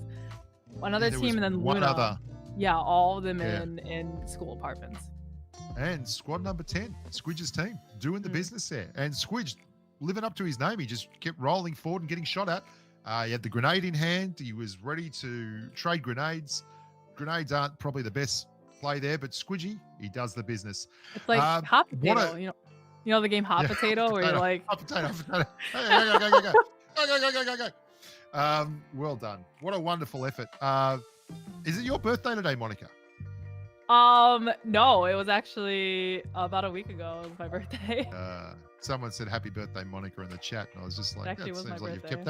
another team, and then one Luna. other. Yeah, all of them in school apartments. And squad number 10, Squidge's team, doing the business there. And Squidge, living up to his name, he just kept rolling forward and getting shot at. He had the grenade in hand. He was ready to trade grenades. Grenades aren't probably the best play there, but Squidgy, he does the business. It's like hot potato, you know the game Hot Potato, where you're like hot potato. Go. Well done. What a wonderful effort. Is it your birthday today, Monica? No, it was actually about a week ago. It was my birthday. Someone said happy birthday, Monica, in the chat, and I was just like, It actually that was seems my like you've birthday. kept